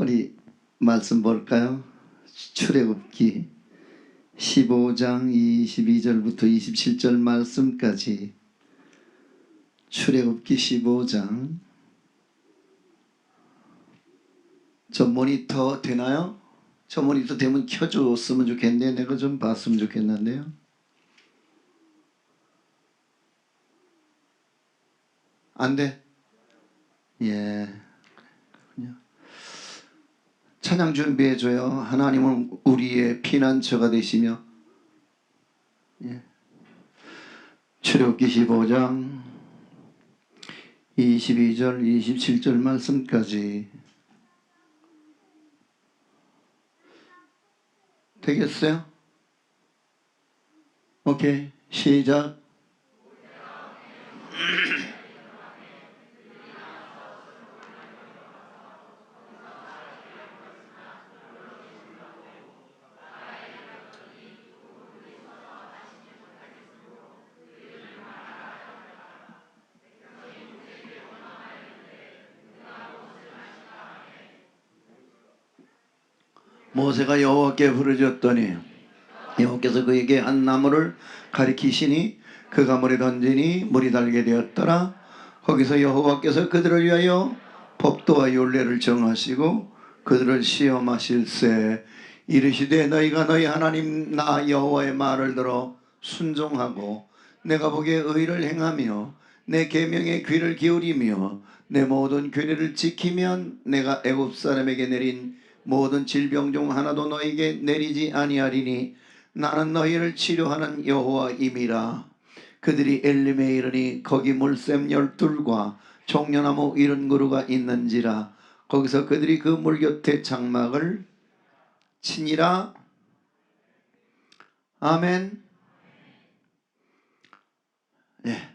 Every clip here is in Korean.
우리 말씀 볼까요? 출애굽기 15장 22절부터 27절 말씀까지. 출애굽기 15장. 저 모니터 되나요? 저 모니터 되면 켜줬으면 좋겠는데 내가 좀 봤으면 좋겠는데요. 안 돼? 예. 찬양 준비해줘요. 하나님은 우리의 피난처가 되시며. 예. 출애굽기 15장 22절 27절 말씀까지. 되겠어요? 오케이, 시작. 모세가 여호와께 부르짖었더니 여호와께서 그에게 한 나무를 가리키시니 그가 물에 던지니 물이 달게 되었더라. 거기서 여호와께서 그들을 위하여 법도와 율례를 정하시고 그들을 시험하실세. 이르시되 너희가 너희 하나님 나 여호와의 말을 들어 순종하고 내가 보기에 의를 행하며 내 계명에 귀를 기울이며 내 모든 규례를 지키면 내가 애굽 사람에게 내린 모든 질병 중 하나도 너에게 내리지 아니하리니 나는 너희를 치료하는 여호와임이라. 그들이 엘림에 이르니 거기 물샘 12과 종려나무 70그루가 있는지라. 거기서 그들이 그 물 곁에 장막을 치니라. 아멘. 예.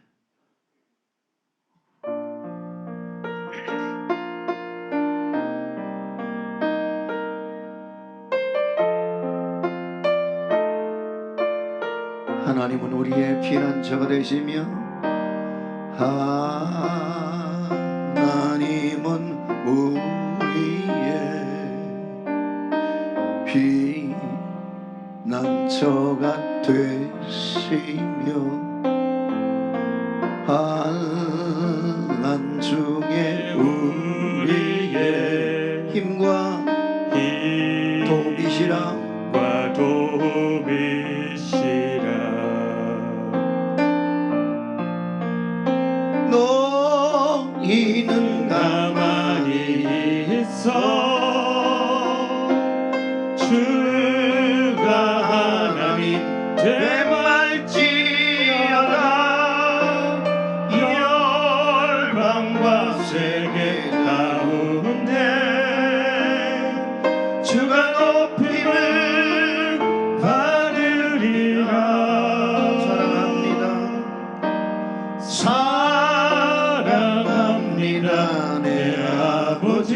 하나님은 우리의 피난처가 되시며 하나님은 우리의 피난처가 되시며 환난 중에 우리의 힘과 도움이시라. 너희는 가만히 있어 주가 하나님 되말지어다. 열방과 세계 가운데 주가 높임을 받으리라. 사랑합니다 내 아버지.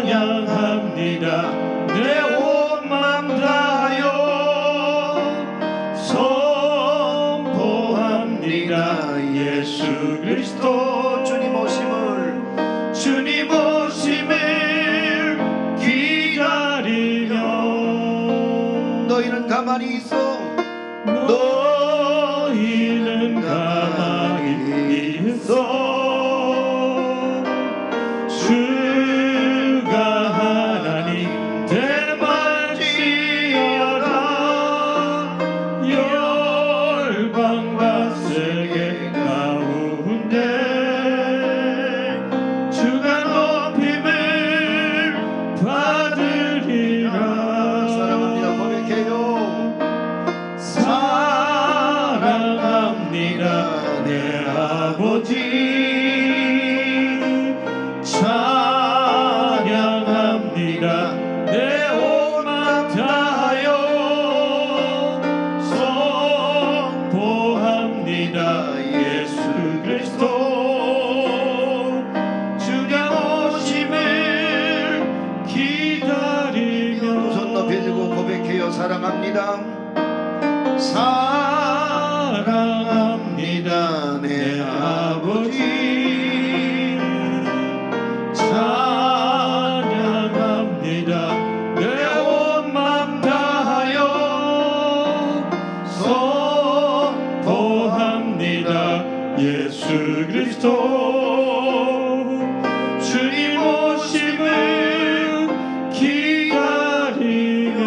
찬양합니다 내 온 맘 다하여 선포합니다 예수 그리스도 주님 오심을 기다리며. 너희는 가만히 있어. 너희는 가만히 있어 주가 하나님 되말지어다. 열방과 세계 가운데 주가 높임을 받으리라. 사랑합니다 고백해요. 사랑합니다 내 아버지. 찬양합니다 내 온 맘 다하여 선포합니다 예수 그리스도 주가 오심을 기다리며. 손 높이 들고 고백해요. 사랑합니다. 사랑합니다 내 아버지. 예수 그리스도 주님 오심을 기다리며.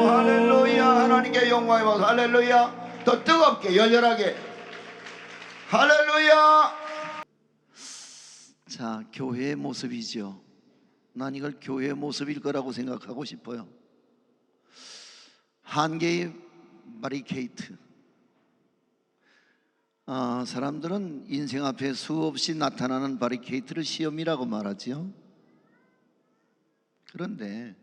할렐루야. 하나님께 영광이 받아. 할렐루야. 더 뜨겁게 열렬하게. 할렐루야. 자, 교회의 모습이죠. 난 이걸 교회의 모습일 거라고 생각하고 싶어요. 한 개의 바리케이트. 사람들은 인생 앞에 수없이 나타나는 바리케이트를 시험이라고 말하지요. 그런데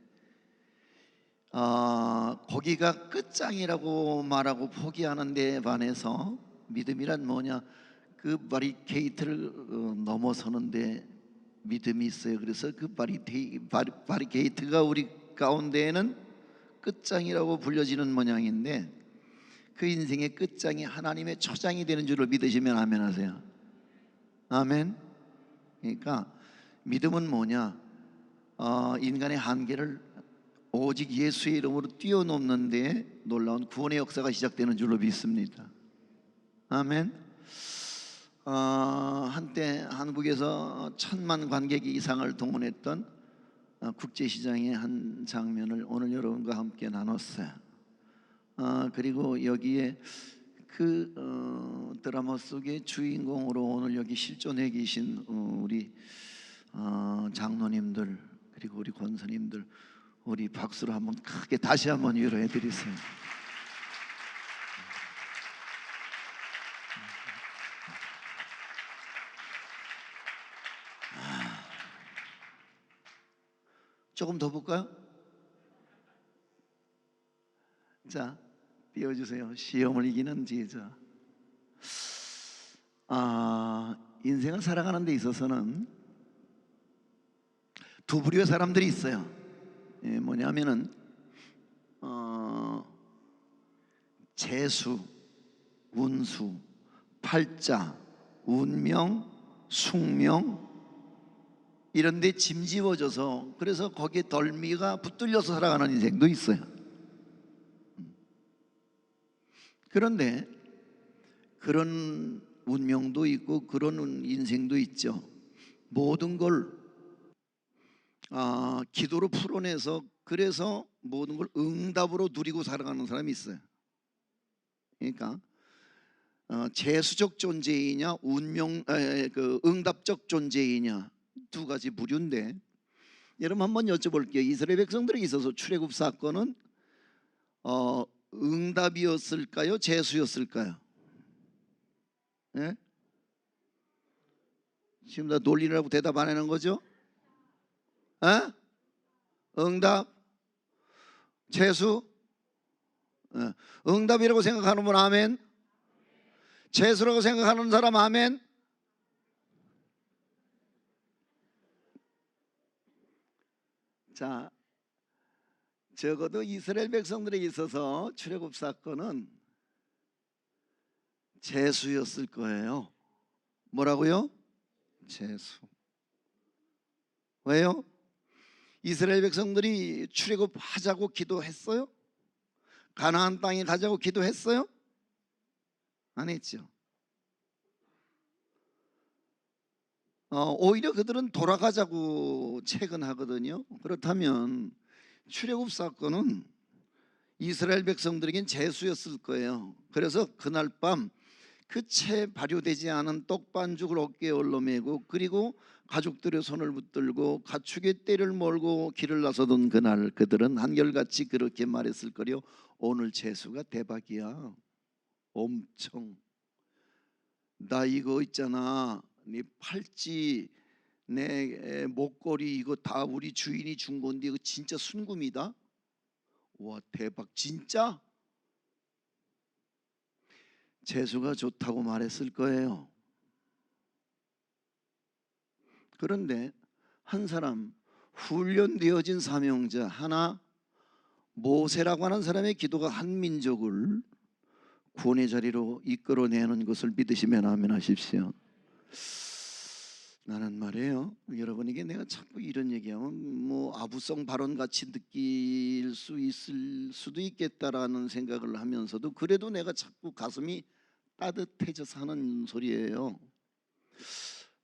거기가 끝장이라고 말하고 포기하는 데 반해서 믿음이란 뭐냐, 그 바리케이트를 넘어서는데 믿음이 있어요. 그래서 그 바리케이트가 우리 가운데에는 끝장이라고 불려지는 모양인데, 그 인생의 끝장이 하나님의 초장이 되는 줄을 믿으시면 아멘 하세요. 아멘. 그러니까 믿음은 뭐냐, 인간의 한계를 오직 예수의 이름으로 뛰어넘는 데 놀라운 구원의 역사가 시작되는 줄로 믿습니다. 아멘. 한때 한국에서 1000만 관객이 이상을 동원했던 국제시장의 한 장면을 오늘 여러분과 함께 나눴어요. 그리고 여기에 그 드라마 속의 주인공으로 오늘 여기 실존해 계신 우리 장로님들, 그리고 우리 권사님들, 우리 박수로 한번 크게 다시 한번 위로해 드리세요. 조금 더 볼까요? 자, 띄워주세요. 시험을 이기는 제자. 인생을 살아가는 데 있어서는 두 부류의 사람들이 있어요. 뭐냐면은 재수, 운수, 팔자, 운명, 숙명 이런 데 짐지워져서, 그래서 거기에 덜미가 붙들려서 살아가는 인생도 있어요. 그런데 그런 운명도 있고 그런 인생도 있죠. 모든 걸 기도로 풀어내서, 그래서 모든 걸 응답으로 누리고 살아가는 사람이 있어요. 그러니까 재수적 존재이냐, 응답적 존재이냐, 두 가지 부류인데, 여러분 한번 여쭤볼게요. 이스라엘 백성들에 있어서 출애굽 사건은 응답이었을까요, 재수였을까요? 예? 지금 다 논리라고 대답 안 하는 거죠? 응답, 재수. 응답이라고 생각하는 분 아멘. 재수라고 생각하는 사람 아멘. 자, 적어도 이스라엘 백성들에 있어서 출애굽 사건은 재수였을 거예요. 뭐라고요? 재수. 왜요? 이스라엘 백성들이 출애굽하자고 기도했어요? 가나안 땅에 가자고 기도했어요? 안 했죠. 오히려 그들은 돌아가자고 채근하거든요. 그렇다면 출애굽 사건은 이스라엘 백성들에겐 재수였을 거예요. 그래서 그날 밤 그 채 발효되지 않은 떡반죽을 어깨에 올려매고, 그리고 가족들의 손을 붙들고 가축의 떼를 몰고 길을 나서던 그날, 그들은 한결같이 그렇게 말했을 거요. 오늘 재수가 대박이야. 엄청. 나 이거 있잖아, 네 팔찌, 내 목걸이, 이거 다 우리 주인이 준 건데 이거 진짜 순금이다. 와, 대박. 진짜? 재수가 좋다고 말했을 거예요. 그런데 한 사람, 훈련되어진 사명자 하나, 모세라고 하는 사람의 기도가 한 민족을 구원의 자리로 이끌어내는 것을 믿으시면 아멘 하십시오. 나는 말이에요, 여러분에게 내가 자꾸 이런 얘기하면 뭐 아부성 발언 같이 느낄 수 있을 수도 있겠다라는 생각을 하면서도, 그래도 내가 자꾸 가슴이 따뜻해져서 하는 소리예요.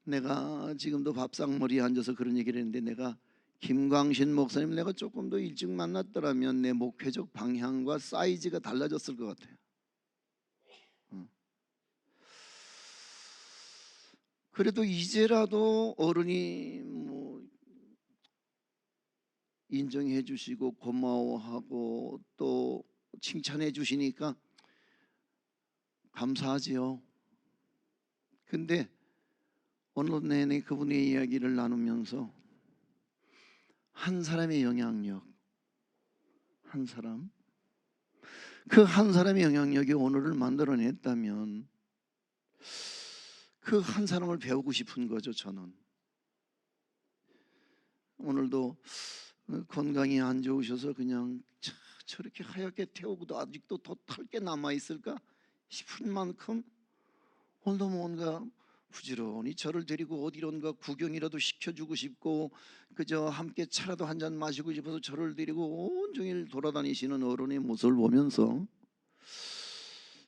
내가 지금도 밥상머리에 앉아서 그런 얘기를 했는데, 내가 김광신 목사님 내가 조금 더 일찍 만났더라면 내 목회적 방향과 사이즈가 달라졌을 것 같아요. 그래도 이제라도 어른이 인정해 주시고 고마워하고 또 칭찬해 주시니까 감사하지요. 근데 오늘 내내 그분의 이야기를 나누면서 한 사람의 영향력, 한 사람, 그 한 사람의 영향력이 오늘을 만들어냈다면 그 한 사람을 배우고 싶은 거죠. 저는 오늘도 건강이 안 좋으셔서 그냥 저렇게 하얗게 태우고도 아직도 더 탈 게 남아있을까 싶은 만큼 오늘도 뭔가 부지런히 저를 데리고 어디론가 구경이라도 시켜주고 싶고 그저 함께 차라도 한 잔 마시고 싶어서 저를 데리고 온종일 돌아다니시는 어른의 모습을 보면서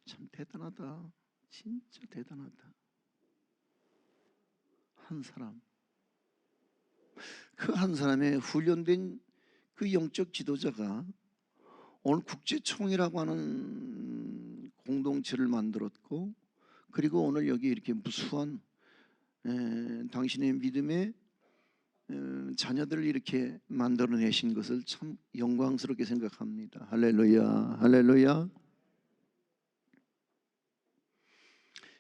참 대단하다, 진짜 대단하다. 한 사람, 그 한 사람의 훈련된 그 영적 지도자가 오늘 국제총회라고 하는 공동체를 만들었고, 그리고 오늘 여기 이렇게 무수한 당신의 믿음의 자녀들을 이렇게 만들어내신 것을 참 영광스럽게 생각합니다. 할렐루야, 할렐루야.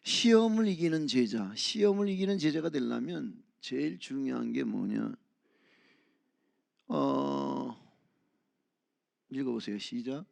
시험을 이기는 제자, 시험을 이기는 제자가 되려면 제일 중요한 게 뭐냐? 읽어보세요. 시작.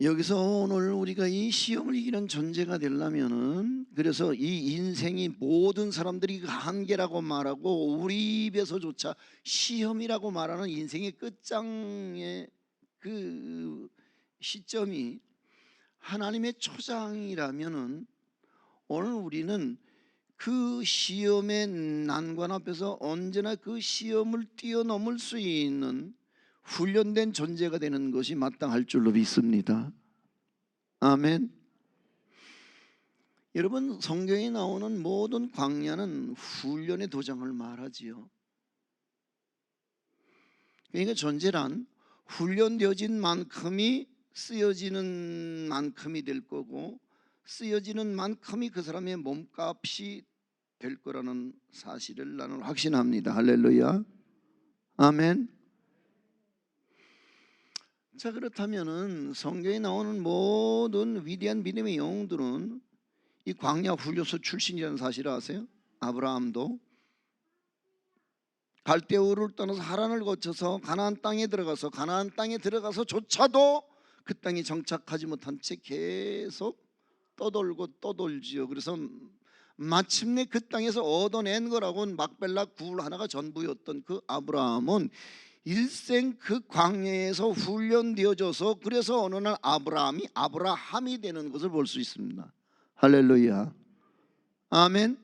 여기서 오늘 우리가 이 시험을 이기는 존재가 되려면은, 그래서 이 인생이 모든 사람들이 그 한계라고 말하고 우리 입에서조차 시험이라고 말하는 인생의 끝장의 그 시점이 하나님의 초장이라면은, 오늘 우리는 그 시험의 난관 앞에서 언제나 그 시험을 뛰어넘을 수 있는 훈련된 존재가 되는 것이 마땅할 줄로 믿습니다. 아멘. 여러분, 성경에 나오는 모든 광야는 훈련의 도장을 말하지요. 그러니까 존재란 훈련되어진 만큼이 쓰여지는 만큼이 될 거고, 쓰여지는 만큼이 그 사람의 몸값이 될 거라는 사실을 나는 확신합니다. 할렐루야, 아멘. 자, 그렇다면은 성경에 나오는 모든 위대한 믿음의 영웅들은 이 광야 훈련소 출신이라는 사실을 아세요? 아브라함도 갈대우를 떠나서 하란을 거쳐서 가나안 땅에 들어가서조차도 그 땅에 정착하지 못한 채 계속 떠돌고 떠돌지요. 그래서 마침내 그 땅에서 얻어낸 거라고는 막벨라 굴 하나가 전부였던 그 아브라함은 일생 그 광야에서 훈련되어져서, 그래서 어느 날 아브라함이 되는 것을 볼 수 있습니다. 할렐루야, 아멘.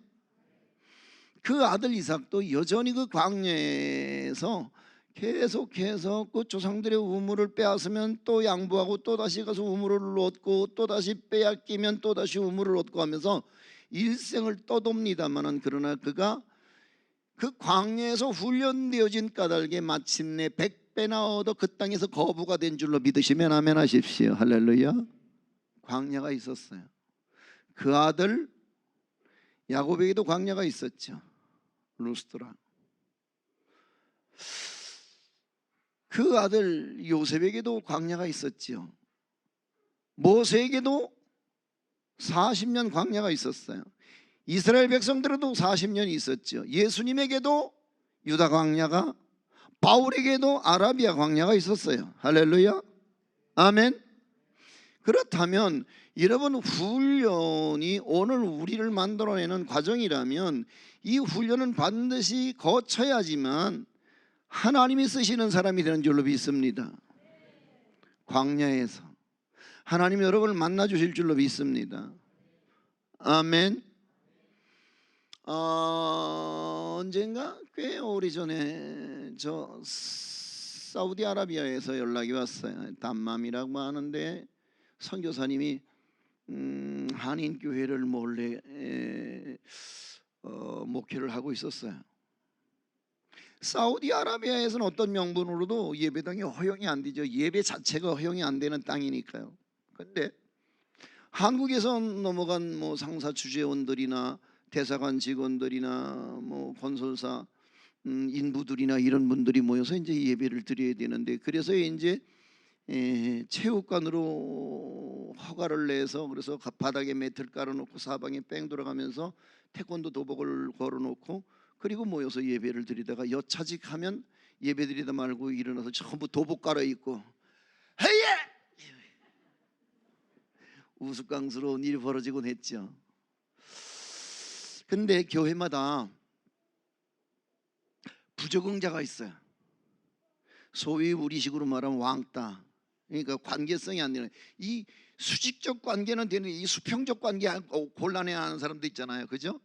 그 아들 이삭도 여전히 그 광야에서 계속해서 그 조상들의 우물을 빼앗으면 또 양보하고, 또 다시 가서 우물을 얻고, 또 다시 빼앗기면 또 다시 우물을 얻고 하면서 일생을 떠돕니다마는, 그러나 그가 그 광야에서 훈련되어진 까닭에 마침내 100배나 얻어 그 땅에서 거부가 된 줄로 믿으시면 아멘 하십시오. 할렐루야. 광야가 있었어요. 그 아들 야곱에게도 광야가 있었죠. 루스드라. 그 아들 요셉에게도 광야가 있었죠. 모세에게도 40년 광야가 있었어요. 이스라엘 백성들에도 40년이 있었죠. 예수님에게도 유다 광야가, 바울에게도 아라비아 광야가 있었어요. 할렐루야, 아멘. 그렇다면 여러분, 훈련이 오늘 우리를 만들어내는 과정이라면 이 훈련은 반드시 거쳐야지만 하나님이 쓰시는 사람이 되는 줄로 믿습니다. 광야에서 하나님이 여러분을 만나 주실 줄로 믿습니다. 아멘. 언젠가 꽤 오래전에 저 사우디아라비아에서 연락이 왔어요. 담맘이라고 하는데 선교사님이 한인 교회를 몰래 목회를 하고 있었어요. 사우디아라비아에서는 어떤 명분으로도 예배당이 허용이 안 되죠. 예배 자체가 허용이 안 되는 땅이니까요. 근데 한국에서 넘어간 뭐 상사 주재원들이나 대사관 직원들이나 뭐 건설사 인부들이나 이런 분들이 모여서 이제 예배를 드려야 되는데, 그래서 이제 체육관으로 허가를 내서, 그래서 바닥에 매트를 깔아놓고 사방에 뺑 돌아가면서 태권도 도복을 걸어놓고 그리고 모여서 예배를 드리다가 여차직하면 예배 드리다 말고 일어나서 전부 도복 갈아입고 헤예! 우스꽝스러운 일이 벌어지곤 했죠. 근데 교회마다 부적응자가 있어요. 소위 우리식으로 말하면 왕따. 그러니까 관계성이 안 되는, 이 수직적 관계는 되는, 이 수평적 관계 곤란해하는 사람도 있잖아요, 그죠?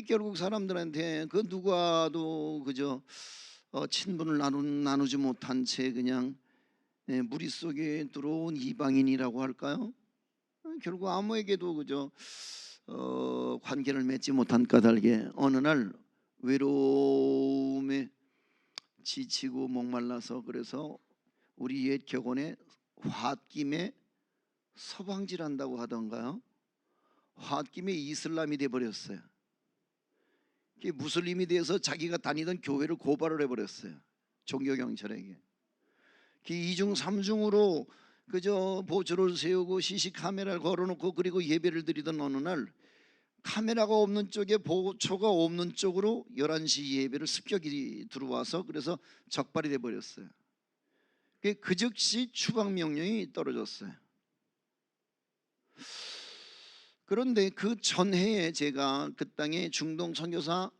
결국 사람들한테 그 누구와도 그저 친분을 나누지 못한 채 그냥 무리 속에 들어온 이방인이라고 할까요? 결국 아무에게도 그저 관계를 맺지 못한 까닭에 어느 날 외로움에 지치고 목말라서, 그래서 우리 옛 격언에 홧김에 서방질한다고 하던가요? 홧김에 이슬람이 돼버렸어요. 무슬림이 돼서 자기가 다니던 교회를 고발을 해버렸어요, 종교경찰에게. 이중 삼중으로 그저 보초를 세우고 CC 카메라를 걸어놓고 그리고 예배를 드리던 어느 날 카메라가 없는 쪽에 보초가 없는 쪽으로 11시 예배를 습격이 들어와서 그래서 적발이 돼버렸어요. 그 즉시 추방 명령이 떨어졌어요. 그런데 그 전해에 제가 그 땅에 중동 선교사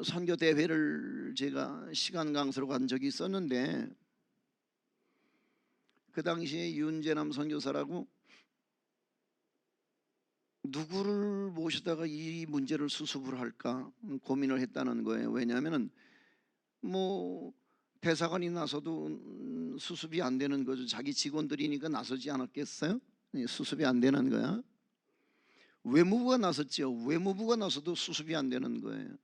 선교 대회를 제가 시간 강사로 간 적이 있었는데, 그 당시에 윤재남 선교사라고 누구를 모시다가 이 문제를 수습을 할까 고민을 했다는 거예요. 왜냐하면 뭐 대사관이 나서도 수습이 안 되는 거죠. 자기 직원들이니까 나서지 않았겠어요? 수습이 안 되는 거야. 외무부가 나섰죠. 외무부가 나서도 수습이 안 되는 거예요.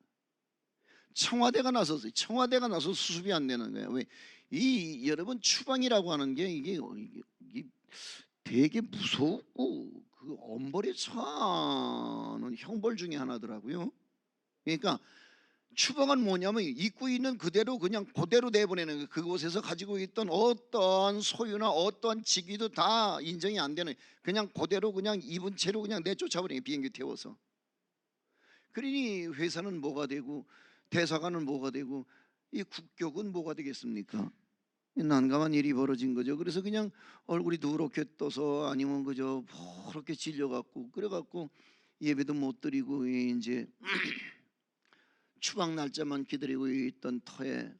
청와대가 나섰어요. 청와대가 나서 수습이 안 되는 거예요. 왜? 여러분, 추방이라고 하는 게 이게 되게 무섭고 그 엄벌에 처하는 형벌 중에 하나더라고요. 그러니까 추방은 뭐냐면 입구에 있는 그대로 그냥 그대로 내보내는 거예요. 그곳에서 가지고 있던 어떤 소유나 어떤 직위도 다 인정이 안 되는, 그냥 그대로 그냥 입은 채로 그냥 내쫓아버리는 거예요, 비행기 태워서. 그러니 회사는 뭐가 되고 대사관은 뭐가 되고 이 국격은 뭐가 되겠습니까? 난감한 일이 벌어진 거죠. 그래서 그냥 얼굴이 누렇게 떠서 아니면 그저 그렇게 질려갖고 그래갖고 예배도 못 드리고 이제 추방 날짜만 기다리고 있던 터에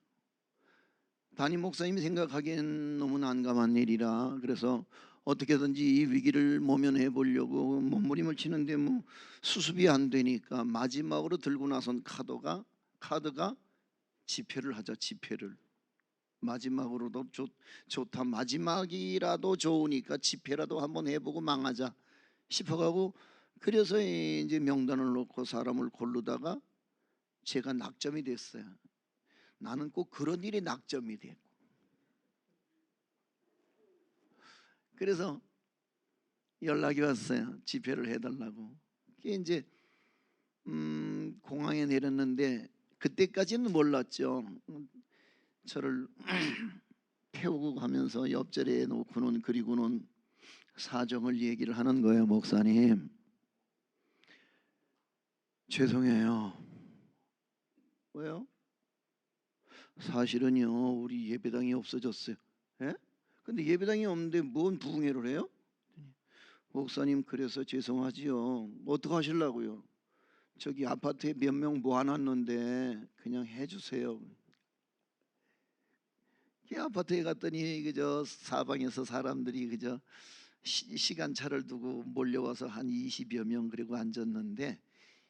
담임 목사님이 생각하기엔 너무 난감한 일이라, 그래서 어떻게든지 이 위기를 모면해 보려고 몸부림을 치는데 뭐 수습이 안 되니까 마지막으로 들고 나선 카드가 집회를 하자. 집회를 마지막으로도 좋다, 마지막이라도 좋으니까 집회라도 한번 해보고 망하자 싶어가고, 그래서 이제 명단을 놓고 사람을 고르다가 제가 낙점이 됐어요. 나는 꼭 그런 일이 낙점이 됐고, 그래서 연락이 왔어요. 집회를 해달라고. 그게 이제 공항에 내렸는데 그때까지는 몰랐죠. 저를 태우고 가면서 옆자리에 놓고는, 그리고는 사정을 얘기를 하는 거예요. 목사님, 죄송해요. 왜요? 사실은요, 우리 예배당이 없어졌어요. 예? 근데 예배당이 없는데 뭔 부흥회를 해요? 목사님, 그래서 죄송하지요. 어떻게 하시려고요? 저기 아파트에 몇 명 모아놨는데 그냥 해주세요. 그 아파트에 갔더니 그저 사방에서 사람들이 그저 시간차를 두고 몰려와서 한 20여 명 그리고 앉았는데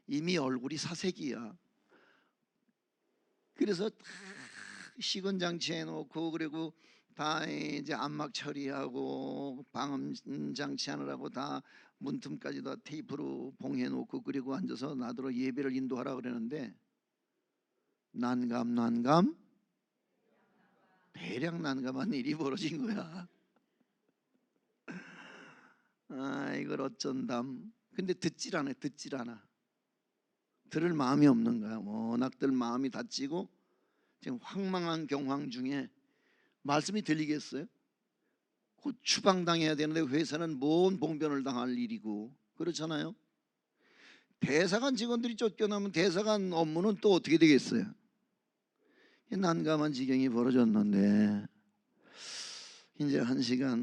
이미 얼굴이 사색이야. 그래서 다 시건 장치 해놓고 그리고 다 이제 암막 처리하고 방음 장치 하느라고 다 문틈까지 다 테이프로 봉해놓고 그리고 앉아서 나더러 예배를 인도하라 그러는데 난감 대략 난감한 일이 벌어진 거야. 아, 이걸 어쩐담. 근데 듣질 않아. 들을 마음이 없는 거야. 워낙들 마음이 다치고 지금 황망한 경황 중에 말씀이 들리겠어요? 곧 추방당해야 되는데 회사는 뭔 봉변을 당할 일이고 그렇잖아요. 대사관 직원들이 쫓겨나면 대사관 업무는 또 어떻게 되겠어요? 난감한 지경이 벌어졌는데 이제 1시간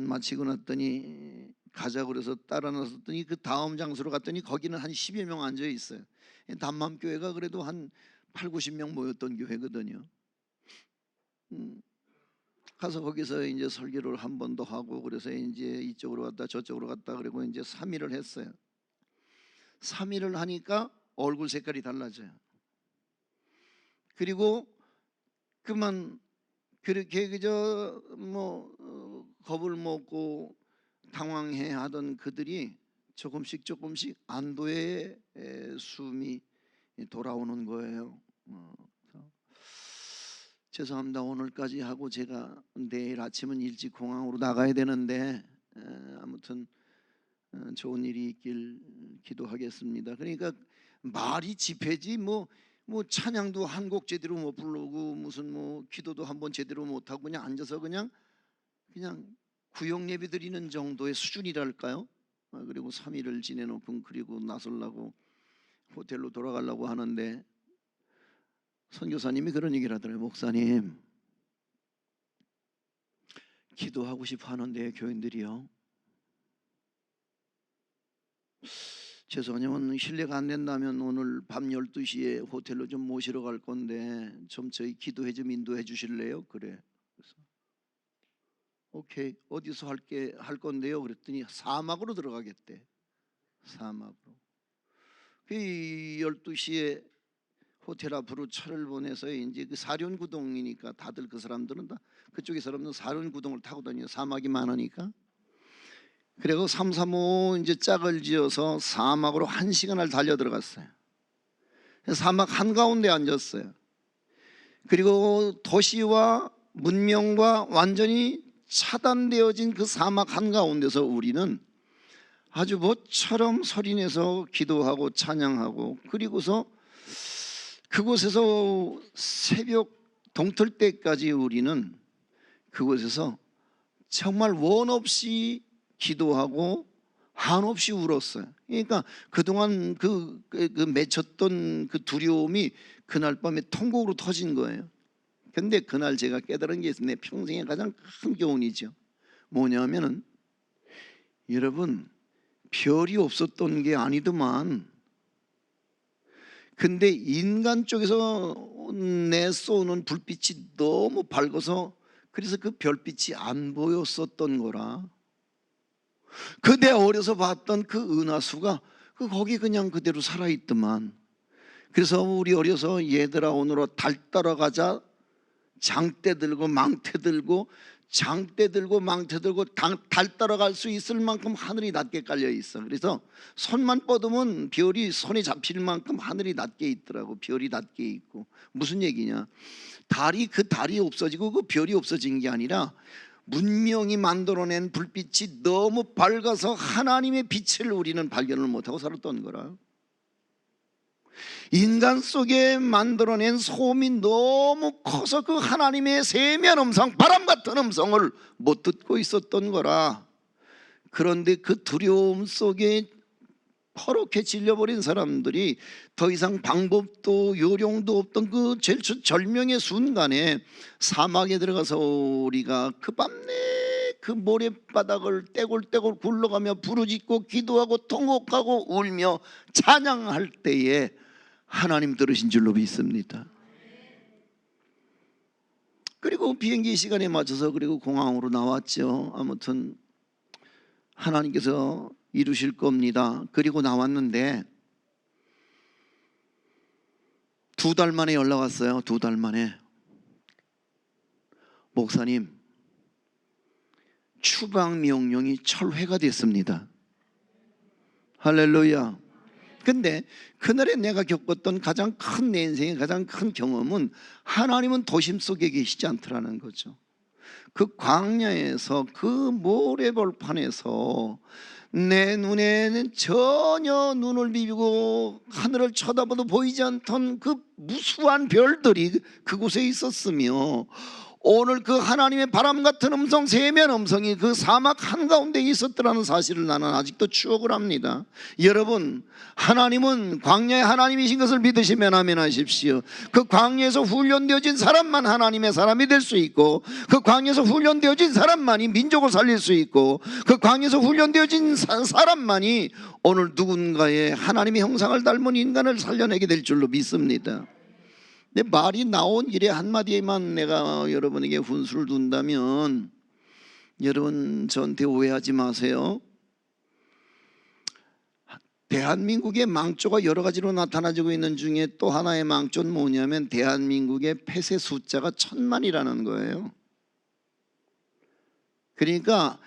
마치고 났더니 가자고 그래서 따라 나섰더니 그 다음 장소로 갔더니 거기는 한 10여 명 앉아 있어요. 담맘교회가 그래도 한 8, 90명 모였던 교회거든요. 가서 거기서 이제 설교를 한 번 더 하고 그래서 이제 이쪽으로 갔다 저쪽으로 갔다 그리고 이제 3일을 했어요. 3일을 하니까 얼굴 색깔이 달라져요. 그리고 그만 그렇게 그저 겁을 먹고 당황해 하던 그들이 조금씩 안도의 숨이 돌아오는 거예요. 죄송합니다. 오늘까지 하고 제가 내일 아침은 일찍 공항으로 나가야 되는데 아무튼 좋은 일이 있길 기도하겠습니다. 그러니까 말이 집회지 뭐 찬양도 한 곡 제대로 못 부르고 무슨 기도도 한번 제대로 못 하고 그냥 앉아서 그냥 구역 예배 드리는 정도의 수준이랄까요? 그리고 3일을 지내놓고 그리고 나서려고 호텔로 돌아가려고 하는데 선교사님이 그런 얘기를 하더라고요. 목사님, 기도하고 싶어 하는데 교인들이요, 죄송하지만 실례가 안 된다면 오늘 밤 12시에 호텔로 좀 모시러 갈 건데 좀 저희 기도회 좀 인도해 주실래요? 그래. 그래서 오케이, 어디서 할 건데요? 그랬더니 사막으로 들어가겠대. 사막으로. 그 12시에 호텔 앞으로 차를 보내서 이제 그 사륜구동이니까 다들 그 사람들은 다 그쪽의 사람들은 사륜구동을 타고 다녀요. 사막이 많으니까. 그리고 335 이제 짝을 지어서 사막으로 1시간을 달려 들어갔어요. 사막 한가운데 앉았어요. 그리고 도시와 문명과 완전히 차단되어진 그 사막 한가운데서 우리는 아주 모처럼 소리내서 기도하고 찬양하고 그리고서 그곳에서 새벽 동틀 때까지 우리는 그곳에서 정말 원 없이 기도하고 한없이 울었어요. 그러니까 그동안 그 맺혔던 그 두려움이 그날 밤에 통곡으로 터진 거예요. 근데 그날 제가 깨달은 게 있어요. 내 평생의 가장 큰 교훈이죠. 뭐냐면은 여러분, 별이 없었던 게 아니더만, 근데 인간 쪽에서 내쏘는 불빛이 너무 밝아서 그래서 그 별빛이 안 보였었던 거라. 그 내 어려서 봤던 그 은하수가 거기 그냥 그대로 살아있더만. 그래서 우리 어려서 얘들아 오늘은 달 따라가자, 장대 들고 망태 들고 장대 들고 망태 들고 달 따라갈 수 있을 만큼 하늘이 낮게 깔려 있어. 그래서 손만 뻗으면 별이 손에 잡힐 만큼 하늘이 낮게 있더라고. 별이 낮게 있고. 무슨 얘기냐, 그 달이 없어지고 그 별이 없어진 게 아니라 문명이 만들어낸 불빛이 너무 밝아서 하나님의 빛을 우리는 발견을 못하고 살았던 거라. 인간 속에 만들어낸 소음이 너무 커서 그 하나님의 세미한 음성, 바람 같은 음성을 못 듣고 있었던 거라. 그런데 그 두려움 속에 퍼렇게 질려버린 사람들이 더 이상 방법도 요령도 없던 그 절명의 순간에 사막에 들어가서 우리가 그 밤내 그 모래바닥을 떼굴떼굴 굴러가며 부르짖고 기도하고 통곡하고 울며 찬양할 때에 하나님 들으신 줄로 믿습니다. 그리고 비행기 시간에 맞춰서 그리고 공항으로 나왔죠. 아무튼 하나님께서 이루실 겁니다. 그리고 나왔는데 2달 만에 연락 왔어요. 2달 만에. 목사님, 추방 명령이 철회가 됐습니다. 할렐루야. 근데 그날에 내가 겪었던 가장 큰, 내 인생의 가장 큰 경험은 하나님은 도심 속에 계시지 않더라는 거죠. 그 광야에서, 그 모래벌판에서 내 눈에는 전혀 눈을 비비고 하늘을 쳐다봐도 보이지 않던 그 무수한 별들이 그곳에 있었으며, 오늘 그 하나님의 바람 같은 음성, 세미한 음성이 그 사막 한가운데 있었더라는 사실을 나는 아직도 추억을 합니다. 여러분, 하나님은 광야의 하나님이신 것을 믿으시면 아멘 하십시오. 그 광야에서 훈련되어진 사람만 하나님의 사람이 될 수 있고, 그 광야에서 훈련되어진 사람만이 민족을 살릴 수 있고, 그 광야에서 훈련되어진 사람만이 오늘 누군가의 하나님의 형상을 닮은 인간을 살려내게 될 줄로 믿습니다. 내 말이 나온 길에 한마디에만 내가 여러분에게 훈수를 둔다면, 여러분 저한테 오해하지 마세요. 대한민국의 망조가 여러 가지로 나타나지고 있는 중에 또 하나의 망조는 뭐냐면 대한민국의 폐쇄 숫자가 1000만이라는 거예요. 그러니까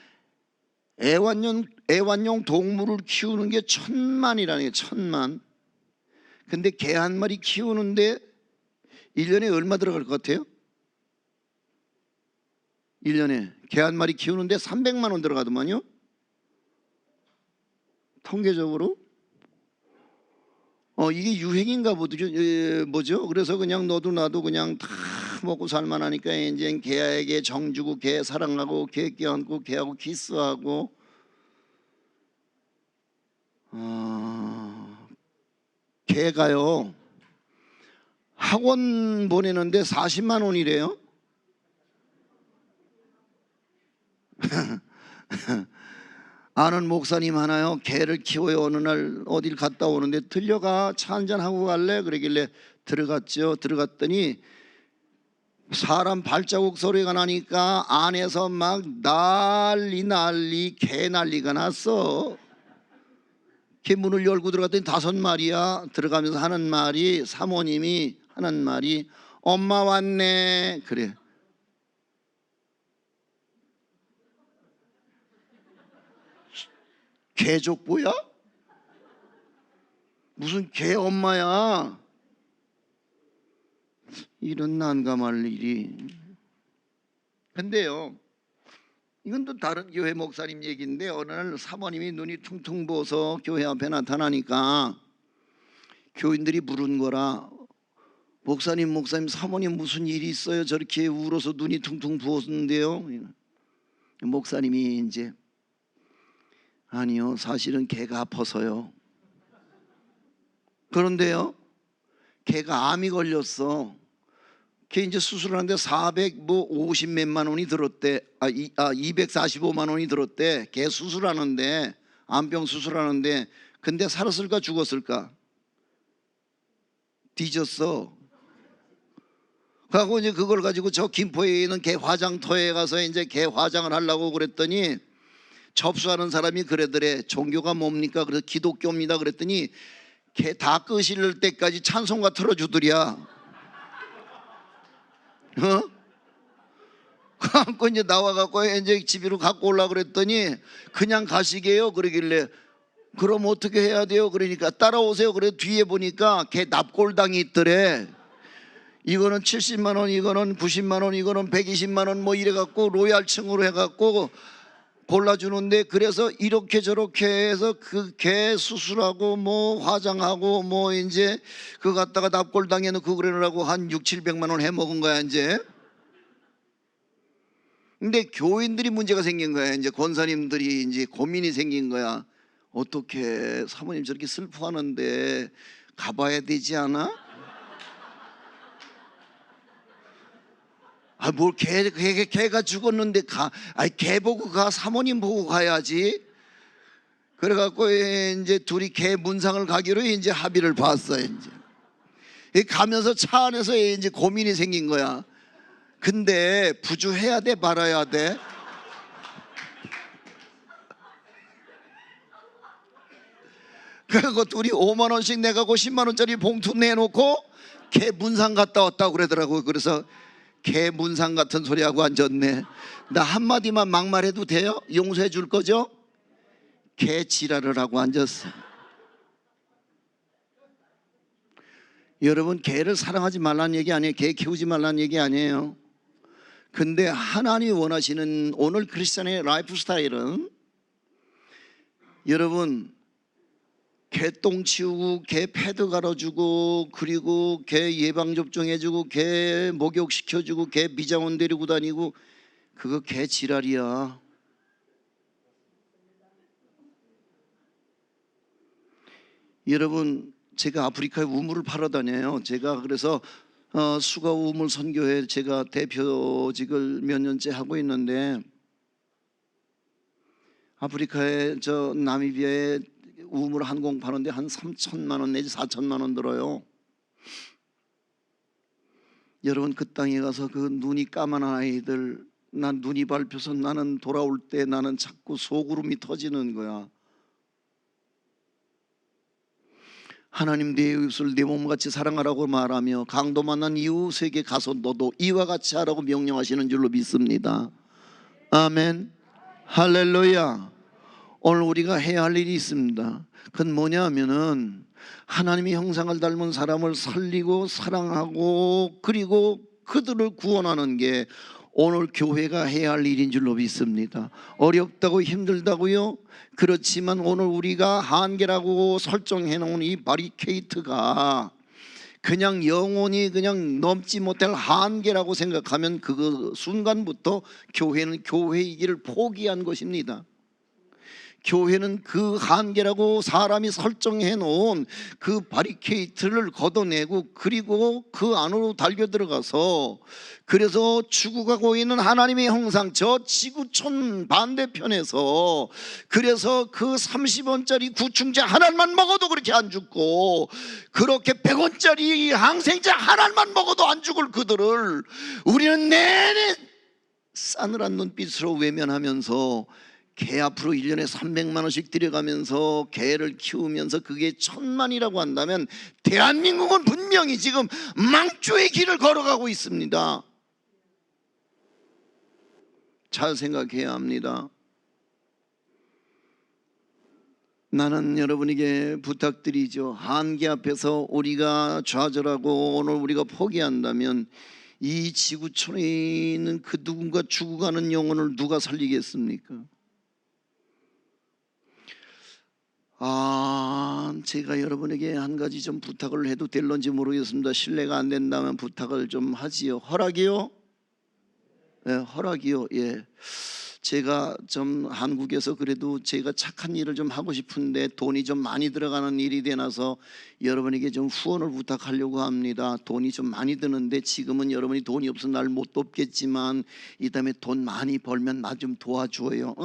애완용 동물을 키우는 게 1000만이라는 게 1000만. 근데 개 한 마리 키우는데 1년에 얼마 들어갈 것 같아요? 1년에 개 한 마리 키우는데 300만 원 들어가더만요. 통계적으로 이게 유행인가 뭐죠? 그래서 그냥 너도 나도 그냥 다 먹고 살만하니까 이제 개에게 정주고, 개 사랑하고, 개 껴안고, 개하고 키스하고. 개가요, 학원 보내는데 40만 원이래요. 아는 목사님 하나요, 개를 키워요. 어느 날 어딜 갔다 오는데 들려가, 차 한잔 하고 갈래? 그러길래 들어갔죠. 들어갔더니 사람 발자국 소리가 나니까 안에서 막 난리 개 난리가 났어. 개 문을 열고 들어갔더니 5마리야. 들어가면서 하는 말이, 사모님이 하는 말이, 엄마 왔네. 그래. 개족보야? 무슨 개 엄마야? 이런 난감할 일이. 근데요, 이건 또 다른 교회 목사님 얘기인데, 어느 날 사모님이 눈이 퉁퉁 부어서 교회 앞에 나타나니까 교인들이 물은 거라. 목사님 사모님 무슨 일이 있어요? 저렇게 울어서 눈이 퉁퉁 부었는데요. 목사님이 이제, 아니요, 사실은 개가 아파서요. 그런데요, 개가 암이 걸렸어. 걔 이제 수술하는데 450 몇만 원이 들었대. 245만 원이 들었대. 걔 수술하는데, 암병 수술하는데. 근데 살았을까 죽었을까? 뒤졌어. 그하고 이제 그걸 가지고 저 김포에 있는 개 화장터에 가서 이제 개 화장을 하려고 그랬더니, 접수하는 사람이 그러더래. 종교가 뭡니까? 그래서 기독교입니다. 그랬더니 개 다 끄실 때까지 찬송가 틀어주더랴. 그래갖고 이제 나와갖고 이제 집으로 갖고 오려고 그랬더니 그냥 가시게요. 그러길래 그럼 어떻게 해야 돼요? 그러니까 따라오세요. 그래 뒤에 보니까 개 납골당이 있더래. 이거는 70만 원, 이거는 90만 원, 이거는 120만 원 뭐 이래갖고 로얄층으로 해갖고 골라주는데, 그래서 이렇게 저렇게 해서 그 개 수술하고 뭐 화장하고 뭐 이제 그거 갖다가 납골당해 놓고 그러느라고 한 600~700만 원 해먹은 거야 이제. 근데 교인들이 문제가 생긴 거야. 이제 권사님들이 이제 고민이 생긴 거야. 어떻게 사모님 저렇게 슬퍼하는데 가봐야 되지 않아? 뭘 개가 죽었는데 개 보고 가, 사모님 보고 가야지. 그래갖고 이제 둘이 개 문상을 가기로 이제 합의를 봤어요. 이제 가면서 차 안에서 이제 고민이 생긴 거야. 근데 부주해야 돼, 말아야 돼? 그리고 둘이 5만 원씩 내가고 10만 원짜리 봉투 내놓고 개 문상 갔다 왔다고 그러더라고요. 그래서 개 문상 같은 소리하고 앉았네. 나 한마디만 막말해도 돼요? 용서해 줄 거죠? 개 지랄을 하고 앉았어. 여러분, 개를 사랑하지 말라는 얘기 아니에요. 개 키우지 말라는 얘기 아니에요. 근데 하나님이 원하시는 오늘 크리스찬의 라이프 스타일은, 여러분, 개똥 치우고 개 패드 갈아주고, 그리고 개 예방접종해주고, 개 목욕시켜주고, 개 미장원 데리고 다니고, 그거 개 지랄이야. 여러분, 제가 아프리카에 우물을 팔아 다녀요. 제가 그래서 수가 우물 선교회 제가 대표직을 몇 년째 하고 있는데, 아프리카에 저 나미비아에 우물 한 공 파는데 한 3천만 원 내지 4천만 원 들어요. 여러분, 그 땅에 가서 그 눈이 까만 아이들, 난 눈이 밟혀서 나는 돌아올 때 나는 자꾸 소구름이 터지는 거야. 하나님 내 이웃을 내 몸같이 사랑하라고 말하며 강도 만난 이웃에게 가서 너도 이와 같이 하라고 명령하시는 줄로 믿습니다. 아멘. 할렐루야. 오늘 우리가 해야 할 일이 있습니다. 그건 뭐냐 하면은 하나님의 형상을 닮은 사람을 살리고 사랑하고 그리고 그들을 구원하는 게 오늘 교회가 해야 할 일인 줄로 믿습니다. 어렵다고 힘들다고요? 그렇지만 오늘 우리가 한계라고 설정해 놓은 이 바리케이트가 그냥 영원히 그냥 넘지 못할 한계라고 생각하면 그 순간부터 교회는 교회이기를 포기한 것입니다. 교회는 그 한계라고 사람이 설정해 놓은 그 바리케이트를 걷어내고 그리고 그 안으로 달겨 들어가서, 그래서 죽어가고 있는 하나님의 형상 저 지구촌 반대편에서, 그래서 그 30원짜리 구충제 하나만 먹어도 그렇게 안 죽고 그렇게 100원짜리 항생제 하나만 먹어도 안 죽을 그들을 우리는 내내 싸늘한 눈빛으로 외면하면서 개 앞으로 1년에 300만 원씩 들여가면서 개를 키우면서 그게 1000만이라고 한다면 대한민국은 분명히 지금 망조의 길을 걸어가고 있습니다. 잘 생각해야 합니다. 나는 여러분에게 부탁드리죠. 한계 앞에서 우리가 좌절하고 오늘 우리가 포기한다면 이 지구촌에 있는 그 누군가 죽어가는 영혼을 누가 살리겠습니까? 제가 여러분에게 한 가지 좀 부탁을 해도 될런지 모르겠습니다. 실례가 안 된다면 부탁을 좀 하지요. 허락이요? 네, 허락이요. 예. 제가 좀 한국에서 그래도 제가 착한 일을 좀 하고 싶은데 돈이 좀 많이 들어가는 일이 되나서 여러분에게 좀 후원을 부탁하려고 합니다. 돈이 좀 많이 드는데 지금은 여러분이 돈이 없어 날 못 돕겠지만 이 다음에 돈 많이 벌면 나 좀 도와줘요.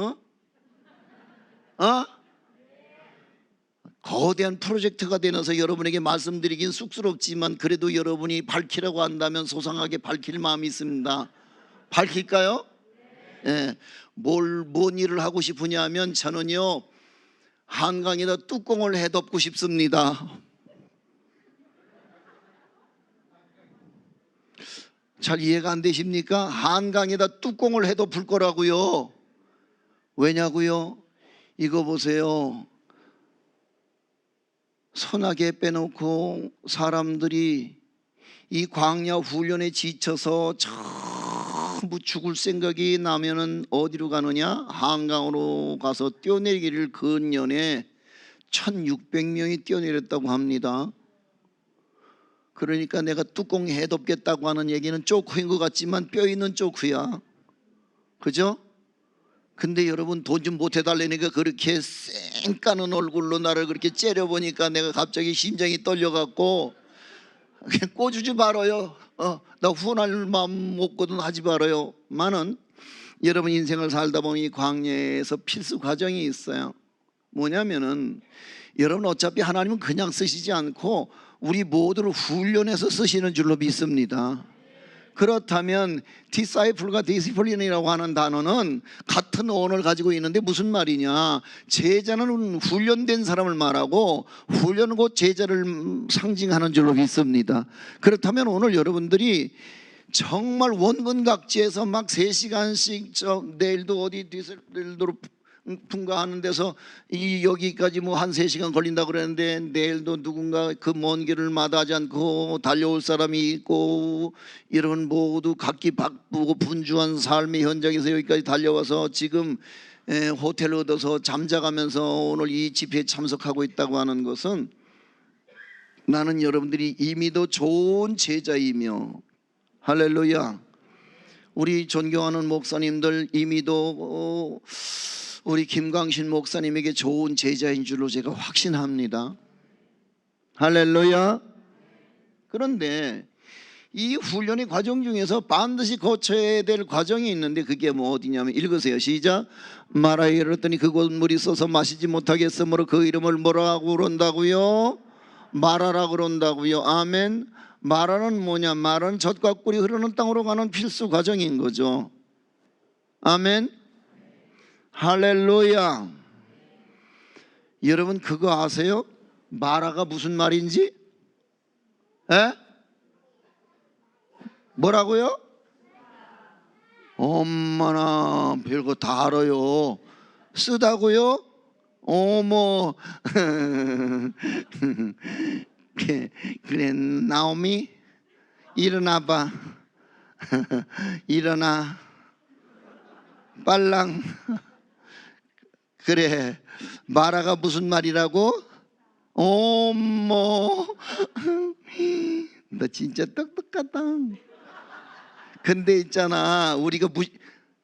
거대한 프로젝트가 되어서 여러분에게 말씀드리긴 쑥스럽지만 그래도 여러분이 밝히라고 한다면 소상하게 밝힐 마음이 있습니다. 밝힐까요? 예. 뭔 일을 하고 싶으냐면 저는요 한강에다 뚜껑을 해덮고 싶습니다. 잘 이해가 안 되십니까? 한강에다 뚜껑을 해덮을 거라고요. 왜냐고요? 이거 보세요. 선하게 빼놓고 사람들이 이 광야 훈련에 지쳐서 전부 죽을 생각이 나면은 어디로 가느냐? 한강으로 가서 뛰어내리기를 근년에 1600명이 뛰어내렸다고 합니다. 그러니까 내가 뚜껑 해덮겠다고 하는 얘기는 쪼크인 것 같지만 뼈 있는 쪼크야. 그죠? 근데 여러분 돈 좀 못해달라니까 그렇게 쌩까는 얼굴로 나를 그렇게 째려보니까 내가 갑자기 심장이 떨려갖고 그냥 꿔주지 말아요. 나 후원할 마음 없거든. 하지 말아요. 많은 여러분 인생을 살다 보면 이 광야에서 필수 과정이 있어요. 뭐냐면은 여러분 어차피 하나님은 그냥 쓰시지 않고 우리 모두를 훈련해서 쓰시는 줄로 믿습니다. 그렇다면 디사이플과 디시플린이라고 하는 단어는 같은 어원을 가지고 있는데 무슨 말이냐? 제자는 훈련된 사람을 말하고 훈련은 곧 제자를 상징하는 줄로 믿습니다. 그렇다면 오늘 여러분들이 정말 원근각지에서 막 3시간씩 내일도 어디 디셀도 분가하는 데서 여기까지 뭐 한 3시간 걸린다 그랬는데 내일도 누군가 그 먼 길을 마다하지 않고 달려올 사람이 있고 이런 모두 각기 바쁘고 분주한 삶의 현장에서 여기까지 달려와서 지금 호텔 얻어서 잠자가면서 오늘 이 집회에 참석하고 있다고 하는 것은 나는 여러분들이 이미도 좋은 제자이며 할렐루야. 우리 존경하는 목사님들 이미도 우리 김광신 목사님에게 좋은 제자인 줄로 제가 확신합니다. 할렐루야. 그런데 이 훈련의 과정 중에서 반드시 거쳐야 될 과정이 있는데 그게 뭐 어디냐면 읽으세요. 시작. 마라에 이르렀더니 그곳 물이 쏘서 마시지 못하겠으므로 그 이름을 뭐라고 그런다고요? 마라라고 그런다고요. 아멘. 마라는 뭐냐? 마라는 젖과 꿀이 흐르는 땅으로 가는 필수 과정인 거죠. 아멘. 할렐루야. 여러분 그거 아세요? 마라가 무슨 말인지? 에? 뭐라고요? 엄마나 별거 다 알아요. 쓰다고요? 어머. 그래 나오미 일어나봐. 일어나 빨랑. 그래 마라가 무슨 말이라고? 어머. 너 진짜 똑똑하다. 근데 있잖아 우리가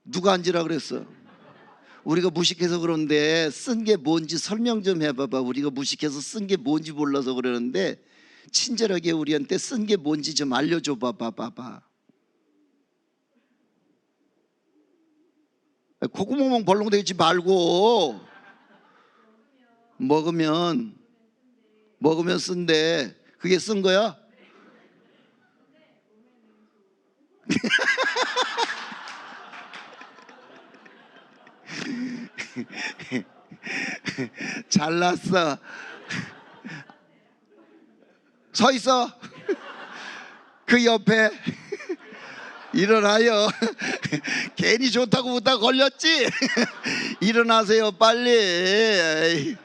누가 앉으라 그랬어? 우리가 무식해서 그런데 쓴 게 뭔지 설명 좀 해봐봐. 우리가 무식해서 쓴 게 뭔지 몰라서 그러는데 친절하게 우리한테 쓴 게 뭔지 좀 알려줘 봐봐. 콧구멍 벌렁대지 말고 먹으면 쓴대. 그게 쓴 거야? 잘났어. 서 있어. 그 옆에 일어나요. 괜히 좋다고 웃다 걸렸지. 일어나세요 빨리.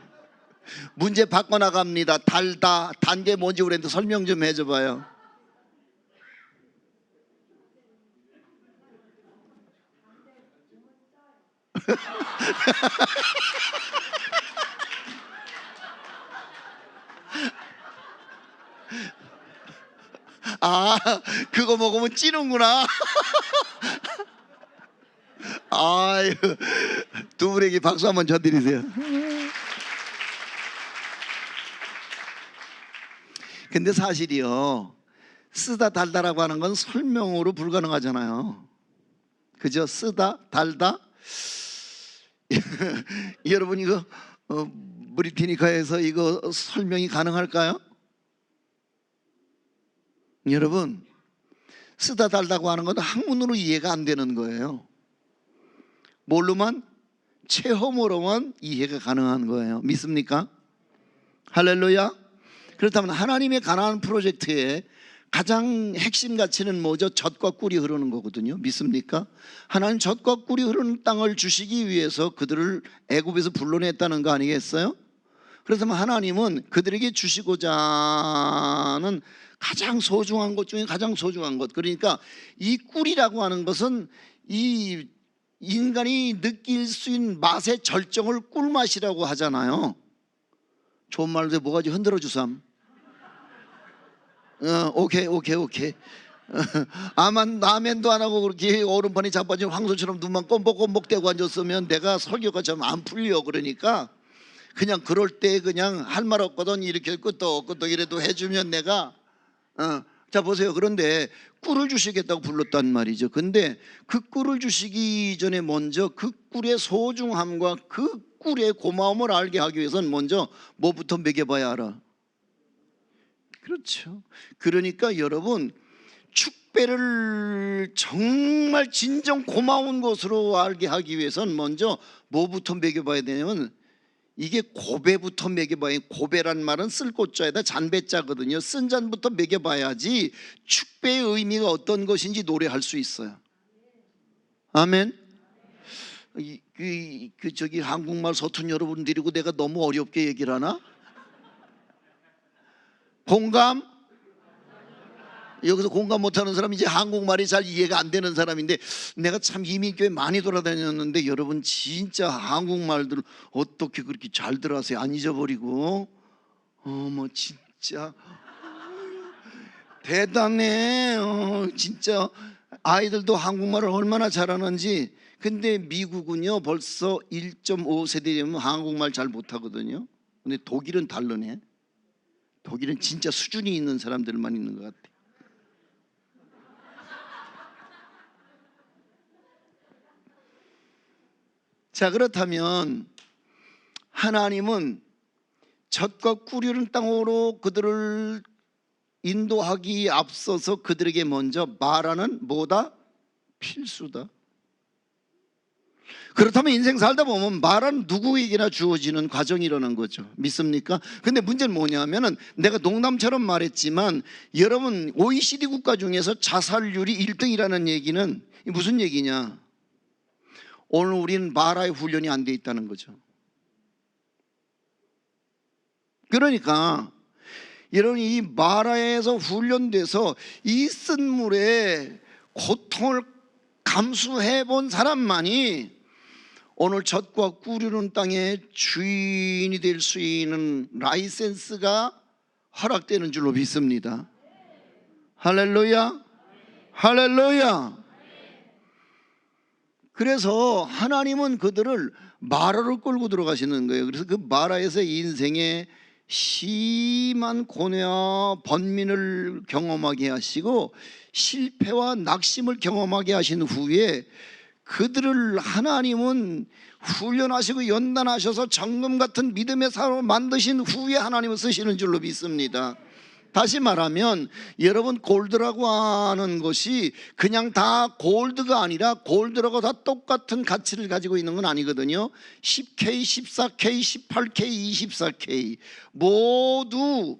문제 바꿔나갑니다. 달다. 단 게 뭔지 우리한테 설명 좀 해줘봐요. 아 그거 먹으면 찌는구나. 아유 두 분에게 박수 한번 쳐드리세요. 근데 사실이요 쓰다 달다라고 하는 건 설명으로 불가능하잖아요. 그죠? 쓰다 달다. 여러분 이거 브리티니카에서 이거 설명이 가능할까요? 여러분 쓰다 달다고 하는 건 학문으로 이해가 안 되는 거예요. 뭘로만? 체험으로만 이해가 가능한 거예요. 믿습니까? 할렐루야. 그렇다면 하나님의 가나안 프로젝트의 가장 핵심 가치는 뭐죠? 젖과 꿀이 흐르는 거거든요. 믿습니까? 하나님 젖과 꿀이 흐르는 땅을 주시기 위해서 그들을 애굽에서 불러냈다는 거 아니겠어요? 그렇다면 하나님은 그들에게 주시고자 하는 가장 소중한 것 중에 가장 소중한 것, 그러니까 이 꿀이라고 하는 것은 이 인간이 느낄 수 있는 맛의 절정을 꿀맛이라고 하잖아요. 좋은 말로 뭐가지 흔들어 주삼. 오케이. 아멘도 안 하고 그렇게 오른팔이 자빠진 황소처럼 눈만 껌뻑껌뻑 대고 앉았으면 내가 설교가 좀 안 풀려. 그러니까 그냥 그럴 때 그냥 할 말 없거든 이렇게 끄떡끄떡 이래도 해주면 내가 자 보세요. 그런데 꿀을 주시겠다고 불렀단 말이죠. 근데 그 꿀을 주시기 전에 먼저 그 꿀의 소중함과 그 꿀의 고마움을 알게 하기 위해서는 먼저 뭐부터 먹여봐야 알아. 그렇죠. 그러니까 여러분 축 축배를 정말 진정 고마운 것으로 알게 하기 위해서는 먼저 뭐부터 먹여봐야 되냐면 이게 고배부터 먹여봐야. 고배란 말은 쓸 꽃자에다 잔배자거든요. 쓴 잔부터 먹여봐야지 축배의 의미가 어떤 것인지 노래할 수 있어요. 아멘. 저기 한국말 서툰 여러분들이고 내가 너무 어렵게 얘기를 하나? 공감? 여기서 공감 못하는 사람, 이제 한국말이 잘 이해가 안 되는 사람인데, 내가 참 이민교회 많이 돌아다녔는데 여러분 진짜 한국말들 어떻게 그렇게 잘들 하세요? 안 잊어버리고. 어머 진짜 대단해. 진짜 아이들도 한국말을 얼마나 잘하는지. 근데 미국은요 벌써 1.5세대 되면 한국말 잘 못하거든요. 근데 독일은 다르네. 독일은 진짜 수준이 있는 사람들만 있는 것 같아. 자, 그렇다면 하나님은 젖과 꿀이는 땅으로 그들을 인도하기 앞서서 그들에게 먼저 말하는 뭐다? 필수다. 그렇다면 인생 살다 보면 말은 누구에게나 주어지는 과정이라는 거죠. 믿습니까? 근데 문제는 뭐냐면은, 내가 농담처럼 말했지만 여러분 OECD 국가 중에서 자살률이 1등이라는 얘기는 무슨 얘기냐? 오늘 우리는 마라의 훈련이 안 돼 있다는 거죠. 그러니까 여러분 이 마라에서 훈련돼서 이 쓴물에 고통을 감수해 본 사람만이 오늘 젖과 꿀이는 땅의 주인이 될 수 있는 라이센스가 허락되는 줄로 믿습니다. 할렐루야, 할렐루야. 그래서 하나님은 그들을 마라로 끌고 들어가시는 거예요. 그래서 그 마라에서 인생의 심한 고뇌와 번민을 경험하게 하시고 실패와 낙심을 경험하게 하신 후에 그들을 하나님은 훈련하시고 연단하셔서 정금 같은 믿음의 사람으로 만드신 후에 하나님은 쓰시는 줄로 믿습니다. 다시 말하면 여러분 골드라고 하는 것이 그냥 다 골드가 아니라 골드라고 다 똑같은 가치를 가지고 있는 건 아니거든요. 10K, 14K, 18K, 24K 모두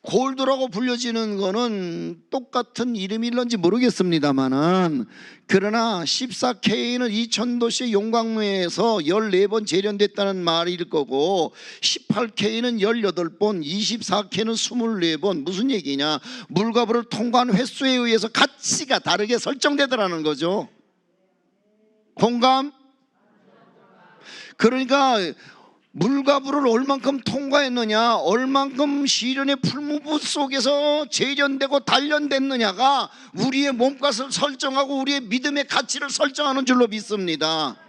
골드라고 불려지는 거는 똑같은 이름일런지 모르겠습니다만은, 그러나 14K는 이천도시 용광로에서 14번 재련됐다는 말일 거고 18K는 18번, 24K는 24번. 무슨 얘기냐? 물과 불을 통과한 횟수에 의해서 가치가 다르게 설정되더라는 거죠. 공감? 그러니까 물과 불을 얼만큼 통과했느냐, 얼만큼 시련의 풀무불 속에서 재련되고 단련됐느냐가 우리의 몸값을 설정하고 우리의 믿음의 가치를 설정하는 줄로 믿습니다.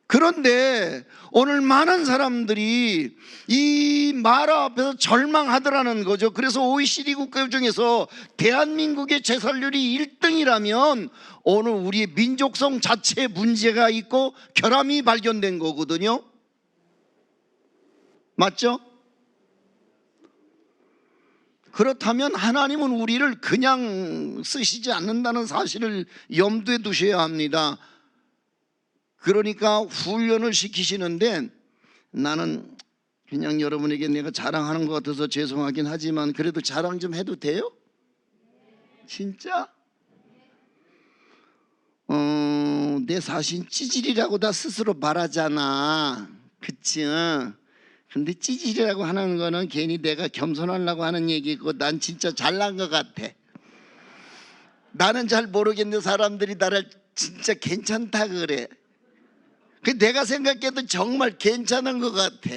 그런데 오늘 많은 사람들이 이 마라 앞에서 절망하더라는 거죠. 그래서 OECD 국가 중에서 대한민국의 재살률이 1등이라면 오늘 우리의 민족성 자체에 문제가 있고 결함이 발견된 거거든요. 맞죠? 그렇다면 하나님은 우리를 그냥 쓰시지 않는다는 사실을 염두에 두셔야 합니다. 그러니까 훈련을 시키시는데, 나는 그냥 여러분에게 내가 자랑하는 것 같아서 죄송하긴 하지만 그래도 자랑 좀 해도 돼요? 진짜? 내 사실 찌질이라고 다 스스로 말하잖아. 그치? 근데 찌질이라고 하는 거는 괜히 내가 겸손하려고 하는 얘기고, 난 진짜 잘난 것 같아. 나는 잘 모르겠는데 사람들이 나를 진짜 괜찮다 그래. 내가 생각해도 정말 괜찮은 것 같아.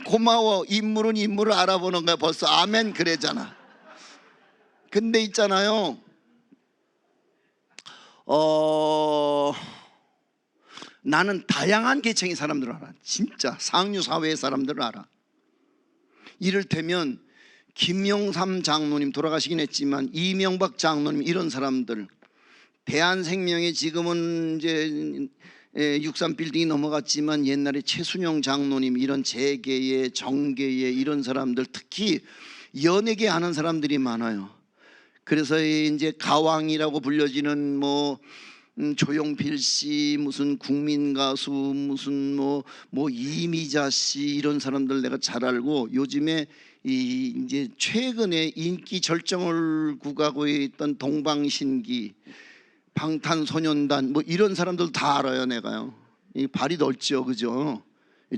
고마워. 인물은 인물을 알아보는 거야. 벌써 아멘 그래잖아. 근데 있잖아요, 나는 다양한 계층의 사람들을 알아. 진짜 상류 사회의 사람들을 알아. 이를테면 김영삼 장로님, 돌아가시긴 했지만 이명박 장로님, 이런 사람들. 대한생명에 지금은 이제 63빌딩이 넘어갔지만 옛날에 최순영 장로님, 이런 재계의 정계의 이런 사람들, 특히 연예계 아는 사람들이 많아요. 그래서 이제 가왕이라고 불려지는 뭐 조용필 씨, 무슨 국민 가수, 무슨 뭐 이미자 씨, 이런 사람들 내가 잘 알고, 요즘에 이제 최근에 인기 절정을 구가고 있던 동방신기, 방탄소년단 뭐 이런 사람들 다 알아요. 내가요. 이 발이 넓죠, 그죠?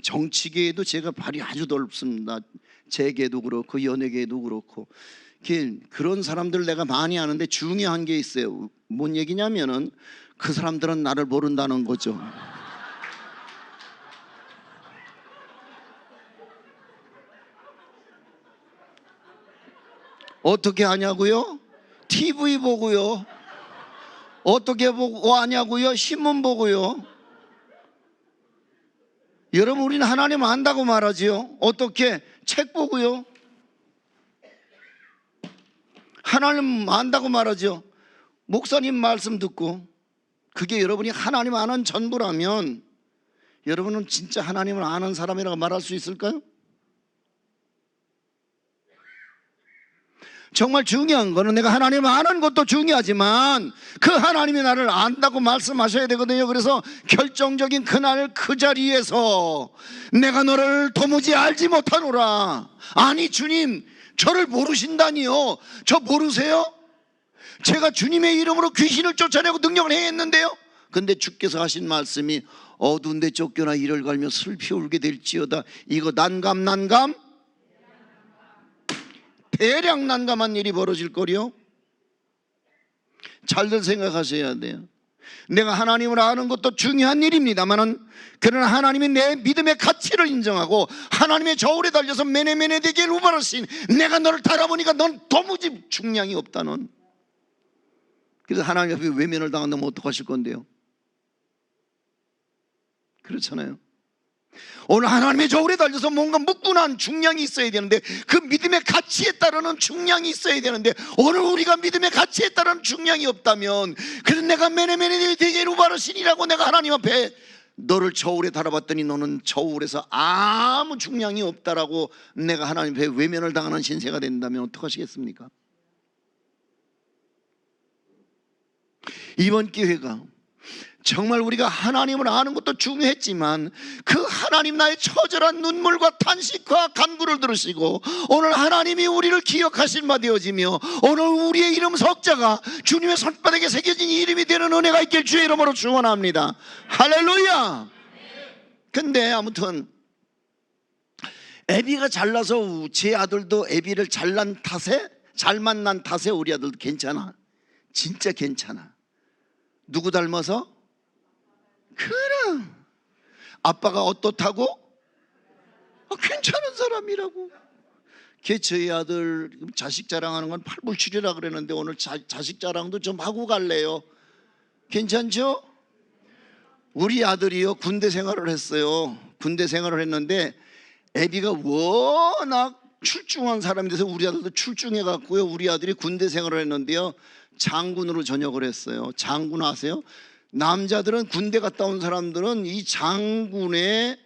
정치계에도 제가 발이 아주 넓습니다. 재계도 그렇고 연예계도 그렇고. 그런 사람들 내가 많이 아는데 중요한 게 있어요. 뭔 얘기냐면은 그 사람들은 나를 모른다는 거죠. 어떻게 하냐고요? TV 보고요. 어떻게 보고 하냐고요? 신문 보고요. 여러분, 우리는 하나님 안다고 말하지요. 어떻게? 책 보고요. 하나님 안다고 말하죠. 목사님 말씀 듣고. 그게 여러분이 하나님 아는 전부라면 여러분은 진짜 하나님을 아는 사람이라고 말할 수 있을까요? 정말 중요한 거는 내가 하나님을 아는 것도 중요하지만 그 하나님이 나를 안다고 말씀하셔야 되거든요. 그래서 결정적인 그날 그 자리에서 내가 너를 도무지 알지 못하노라. 아니 주님, 저를 모르신다니요? 저 모르세요? 제가 주님의 이름으로 귀신을 쫓아내고 능력을 행했는데요. 근데 주께서 하신 말씀이 어두운 데 쫓겨나 이를 갈며 슬피 울게 될지어다. 이거 난감 대략 난감한 일이 벌어질 거요. 잘들 생각하셔야 돼요. 내가 하나님을 아는 것도 중요한 일입니다만은, 그러나 하나님이 내 믿음의 가치를 인정하고 하나님의 저울에 달려서 메네메네 되게 루바르신, 내가 너를 따라보니까 넌 도무지 중량이 없다는. 그래서 하나님 앞에 외면을 당한다면 어떡하실 건데요? 그렇잖아요. 오늘 하나님의 저울에 달려서 뭔가 묵군한 중량이 있어야 되는데, 그 믿음의 가치에 따르는 중량이 있어야 되는데, 오늘 우리가 믿음의 가치에 따르는 중량이 없다면, 그래서 내가 메네메네 되게 루바르신이라고 내가 하나님 앞에 너를 저울에 달아봤더니 너는 저울에서 아무 중량이 없다라고 내가 하나님 앞에 외면을 당하는 신세가 된다면 어떡하시겠습니까? 이번 기회가 정말 우리가 하나님을 아는 것도 중요했지만 그 하나님 나의 처절한 눈물과 탄식과 간구를 들으시고 오늘 하나님이 우리를 기억하실 바 되어지며 오늘 우리의 이름 석자가 주님의 손바닥에 새겨진 이름이 되는 은혜가 있길 주의 이름으로 축원합니다. 할렐루야. 근데 아무튼 애비가 잘나서 제 아들도 애비를 잘난 탓에, 잘 만난 탓에 우리 아들도 괜찮아. 진짜 괜찮아. 누구 닮아서? 그럼 아빠가 어떻다고? 괜찮은 사람이라고. 걔 저희 아들 자식 자랑하는 건 팔불출이라 그랬는데 오늘 자식 자랑도 좀 하고 갈래요. 괜찮죠? 우리 아들이요 군대 생활을 했어요. 군대 생활을 했는데 애비가 워낙 출중한 사람이 돼서 우리 아들도 출중해 갖고요, 우리 아들이 군대 생활을 했는데요, 장군으로 전역을 했어요. 장군 아세요? 남자들은 군대 갔다 온 사람들은 이 장군의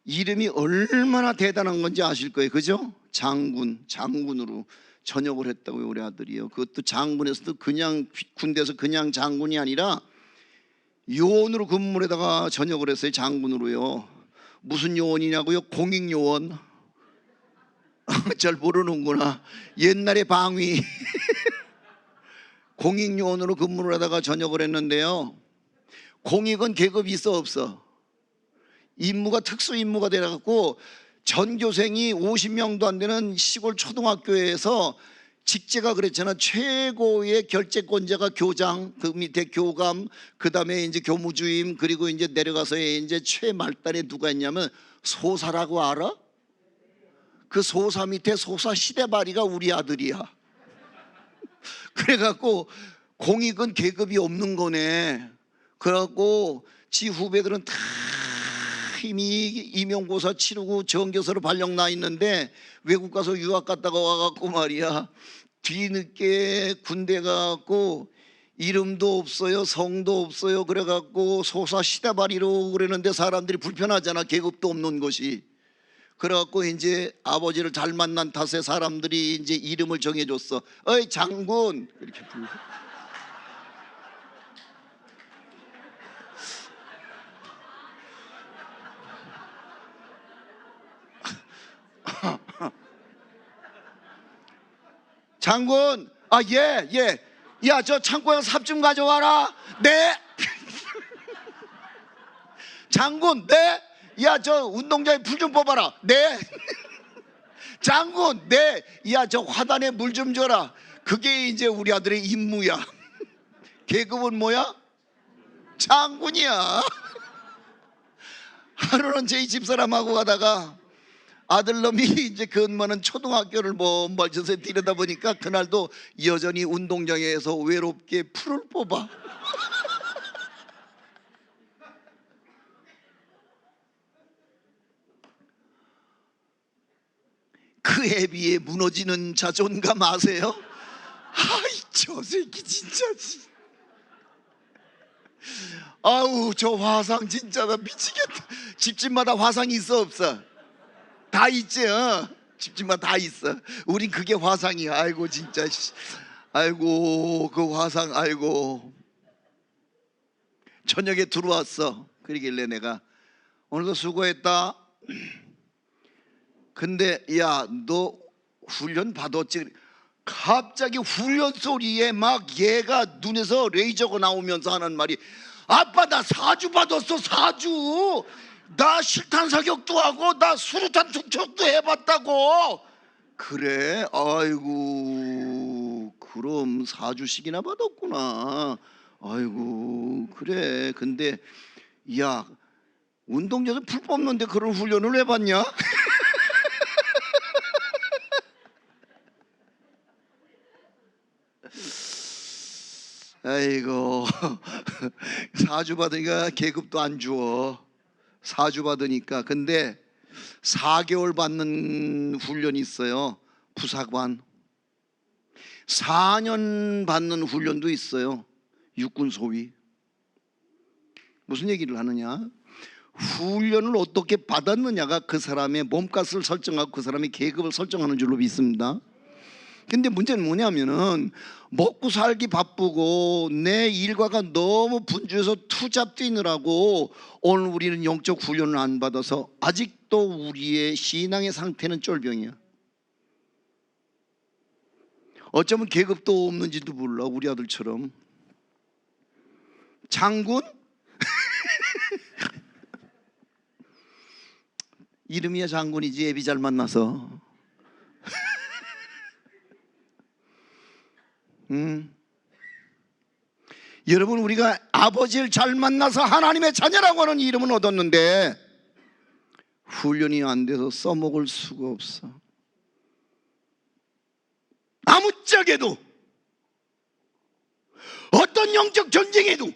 이름이 얼마나 대단한 건지 아실 거예요. 그죠? 장군으로 전역을 했다고요, 우리 아들이요. 그것도 장군에서도 그냥 군대에서 그냥 장군이 아니라 요원으로 근무를 해다가 전역을 했어요. 장군으로요. 무슨 요원이냐고요? 공익요원. 잘 모르는구나. 옛날에 방위. 공익요원으로 근무를 하다가 전역을 했는데요, 공익은 계급이 있어 없어? 임무가 특수 임무가 돼갖고 전교생이 50명도 안 되는 시골 초등학교에서 직제가 그랬잖아. 최고의 결재권자가 교장, 그 밑에 교감, 그 다음에 이제 교무주임, 그리고 이제 내려가서 이제 최말단에 누가 있냐면 소사라고 알아? 그 소사 밑에 소사 시대바리가 우리 아들이야. 그래갖고 공익은 계급이 없는 거네. 그래갖고 지 후배들은 다 이미 임용고사 치르고 정교사로 발령 나 있는데 외국 가서 유학 갔다가 와갖고 말이야, 뒤늦게 군대 가갖고 이름도 없어요, 성도 없어요. 그래갖고 소사 시대바리로 그러는데 사람들이 불편하잖아, 계급도 없는 것이. 그래갖고 이제 아버지를 잘 만난 탓에 사람들이 이제 이름을 정해줬어. 어이 장군 이렇게 부르고. 장군, 아, 예, 예. 야, 저 창고에서 삽 좀 가져와라. 네. 장군, 네. 야, 저 운동장에 불 좀 뽑아라. 네. 장군, 네. 야, 저 화단에 물 좀 줘라. 그게 이제 우리 아들의 임무야. 계급은 뭐야? 장군이야. 하루는 저희 집사람하고 가다가 아들놈이 이제 근무하는 초등학교를 뭐 멀리서 들여다 보니까 그날도 여전히 운동장에서 외롭게 풀을 뽑아. 그 애비에 무너지는 자존감 아세요? 아이 저 새끼 진짜. 아우 저 화상 진짜 나 미치겠다. 집집마다 화상이 있어 없어? 다 있지. 집집마다 다 있어. 우린 그게 화상이야. 아이고 진짜. 아이고 그 화상. 아이고 저녁에 들어왔어. 그러길래 내가 오늘도 수고했다. 근데 야 너 훈련 받았지? 갑자기 훈련 소리에 막 얘가 눈에서 레이저가 나오면서 하는 말이 아빠 나 사주 받았어. 사주. 나 실탄 사격도 하고 나 수류탄 투척도 해봤다고. 그래? 아이고 그럼 사주씩이나 받았구나. 아이고 그래. 근데 야 운동장에서 풀 뽑는데 그런 훈련을 왜 받냐? 아이고 사주 받으니까 계급도 안 주어. 사주 받으니까. 근데 4개월 받는 훈련이 있어요. 부사관. 4년 받는 훈련도 있어요. 육군 소위. 무슨 얘기를 하느냐? 훈련을 어떻게 받았느냐가 그 사람의 몸값을 설정하고 그 사람의 계급을 설정하는 줄로 믿습니다. 근데 문제는 뭐냐면은 먹고 살기 바쁘고 내 일과가 너무 분주해서 투잡 뛰느라고 오늘 우리는 영적 훈련을 안 받아서 아직도 우리의 신앙의 상태는 쫄병이야. 어쩌면 계급도 없는지도 몰라. 우리 아들처럼. 장군? 이름이야 장군이지. 애비 잘 만나서. 여러분 우리가 아버지를 잘 만나서 하나님의 자녀라고 하는 이름은 얻었는데 훈련이 안 돼서 써먹을 수가 없어. 아무짝에도 어떤 영적 전쟁에도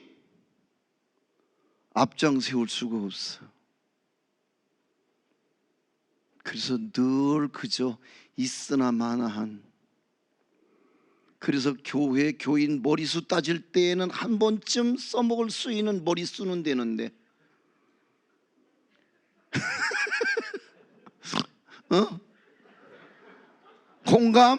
앞장 세울 수가 없어. 그래서 늘 그저 있으나 마나한. 그래서 교회 교인 머리수 따질 때에는 한 번쯤 써먹을 수 있는 머리수는 되는데 공감?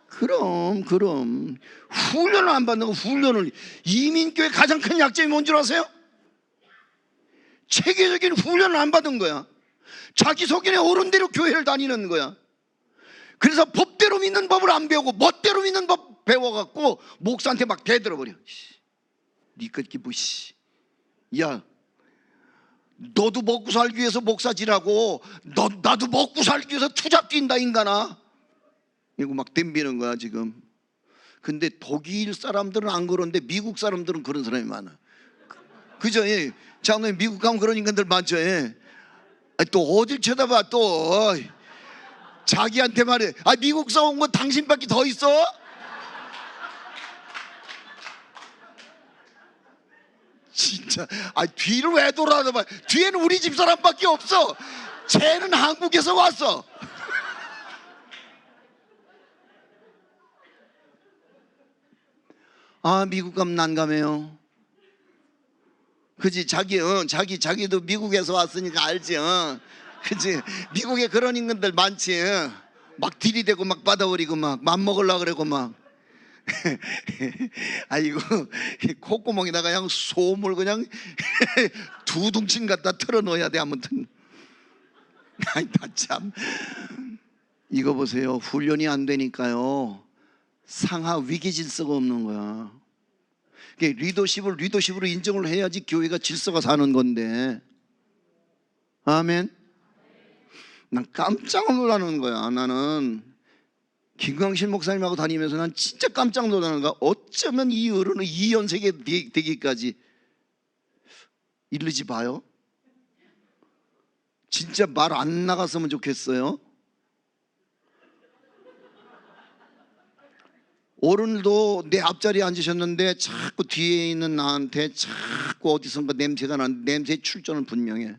그럼 훈련을 안 받는 거. 훈련을. 이민교회 가장 큰 약점이 뭔 줄 아세요? 체계적인 훈련을 안 받은 거야. 자기소견에 오른 대로 교회를 다니는 거야. 그래서 법대로 믿는 법을 안 배우고 멋대로 믿는 법 배워갖고 목사한테 막 대들어버려. 니 것기 뭐 야 너도 먹고 살기 위해서 목사질하고 나도 먹고 살기 위해서 투잡 뛴다 인간아. 이거 막 덤비는 거야 지금. 근데 독일 사람들은 안 그런데 미국 사람들은 그런 사람이 많아. 그죠? 예. 장로님 미국 가면 그런 인간들 많죠. 예. 또 어딜 쳐다봐 또. 자기한테 말해. 아 미국서 온 건 당신밖에 더 있어? 진짜. 아 뒤를 왜 돌아봐. 뒤에는 우리 집 사람밖에 없어. 쟤는 한국에서 왔어. 아 미국 가면 난감해요. 그지? 자기도 미국에서 왔으니까 알지? 그지? 미국에 그런 인간들 많지? 막 들이대고 막 받아버리고 막 맘먹으려고 그러고 막 아이고 콧구멍에다가 그냥 솜을 그냥 두 둥친 갖다 털어넣어야 돼. 아무튼 아이 나 참 이거 보세요. 훈련이 안 되니까요 상하 위기 질서가 없는 거야. 리더십으로 인정을 해야지 교회가 질서가 사는 건데. 아멘. 난 깜짝 놀라는 거야. 나는 김광신 목사님하고 다니면서 난 진짜 깜짝 놀라는 거야. 어쩌면 이 어른은 이 연세에 되기까지 이르지 봐요. 진짜 말 안 나갔으면 좋겠어요. 어른도 내 앞자리에 앉으셨는데 자꾸 뒤에 있는 나한테 자꾸 어디선가 냄새가 나는 냄새의 출전은 분명해.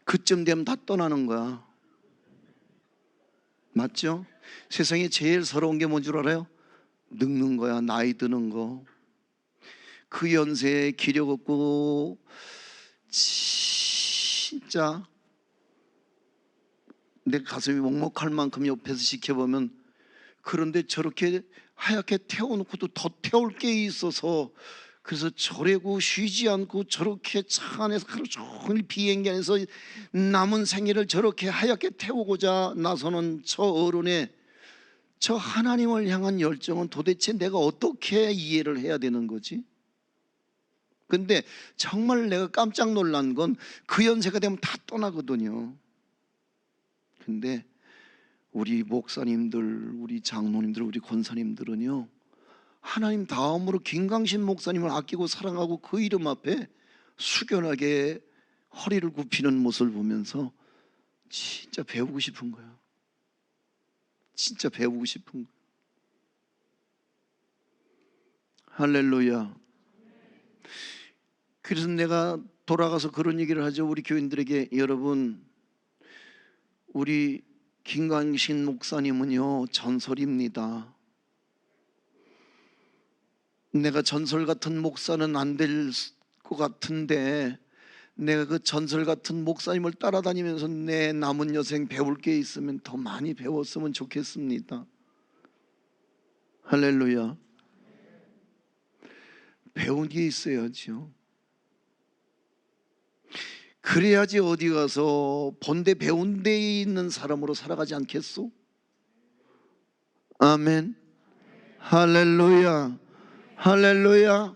그쯤 되면 다 떠나는 거야. 맞죠? 세상에 제일 서러운 게 뭔 줄 알아요? 늙는 거야. 나이 드는 거. 그 연세에 기력 없고 진짜 내 가슴이 먹먹할 만큼 옆에서 지켜보면, 그런데 저렇게 하얗게 태워놓고도 더 태울 게 있어서 그래서 저래고 쉬지 않고 저렇게 차 안에서 하루 종일 비행기 안에서 남은 생애를 저렇게 하얗게 태우고자 나서는 저 어른의 저 하나님을 향한 열정은 도대체 내가 어떻게 이해를 해야 되는 거지? 근데 정말 내가 깜짝 놀란 건 그 연세가 되면 다 떠나거든요. 근데 우리 목사님들, 우리 장로님들, 우리 권사님들은요 하나님 다음으로 김광신 목사님을 아끼고 사랑하고 그 이름 앞에 숙연하게 허리를 굽히는 모습을 보면서 진짜 배우고 싶은 거야. 진짜 배우고 싶은 거야. 할렐루야. 그래서 내가 돌아가서 그런 얘기를 하죠. 우리 교인들에게, 여러분 우리 김광신 목사님은요 전설입니다. 내가 전설 같은 목사는 안 될 것 같은데 내가 그 전설 같은 목사님을 따라다니면서 내 남은 여생 배울 게 있으면 더 많이 배웠으면 좋겠습니다. 할렐루야. 배운 게 있어야죠. 그래야지 어디 가서 본데 배운 데 있는 사람으로 살아가지 않겠소? 아멘. 할렐루야. 할렐루야.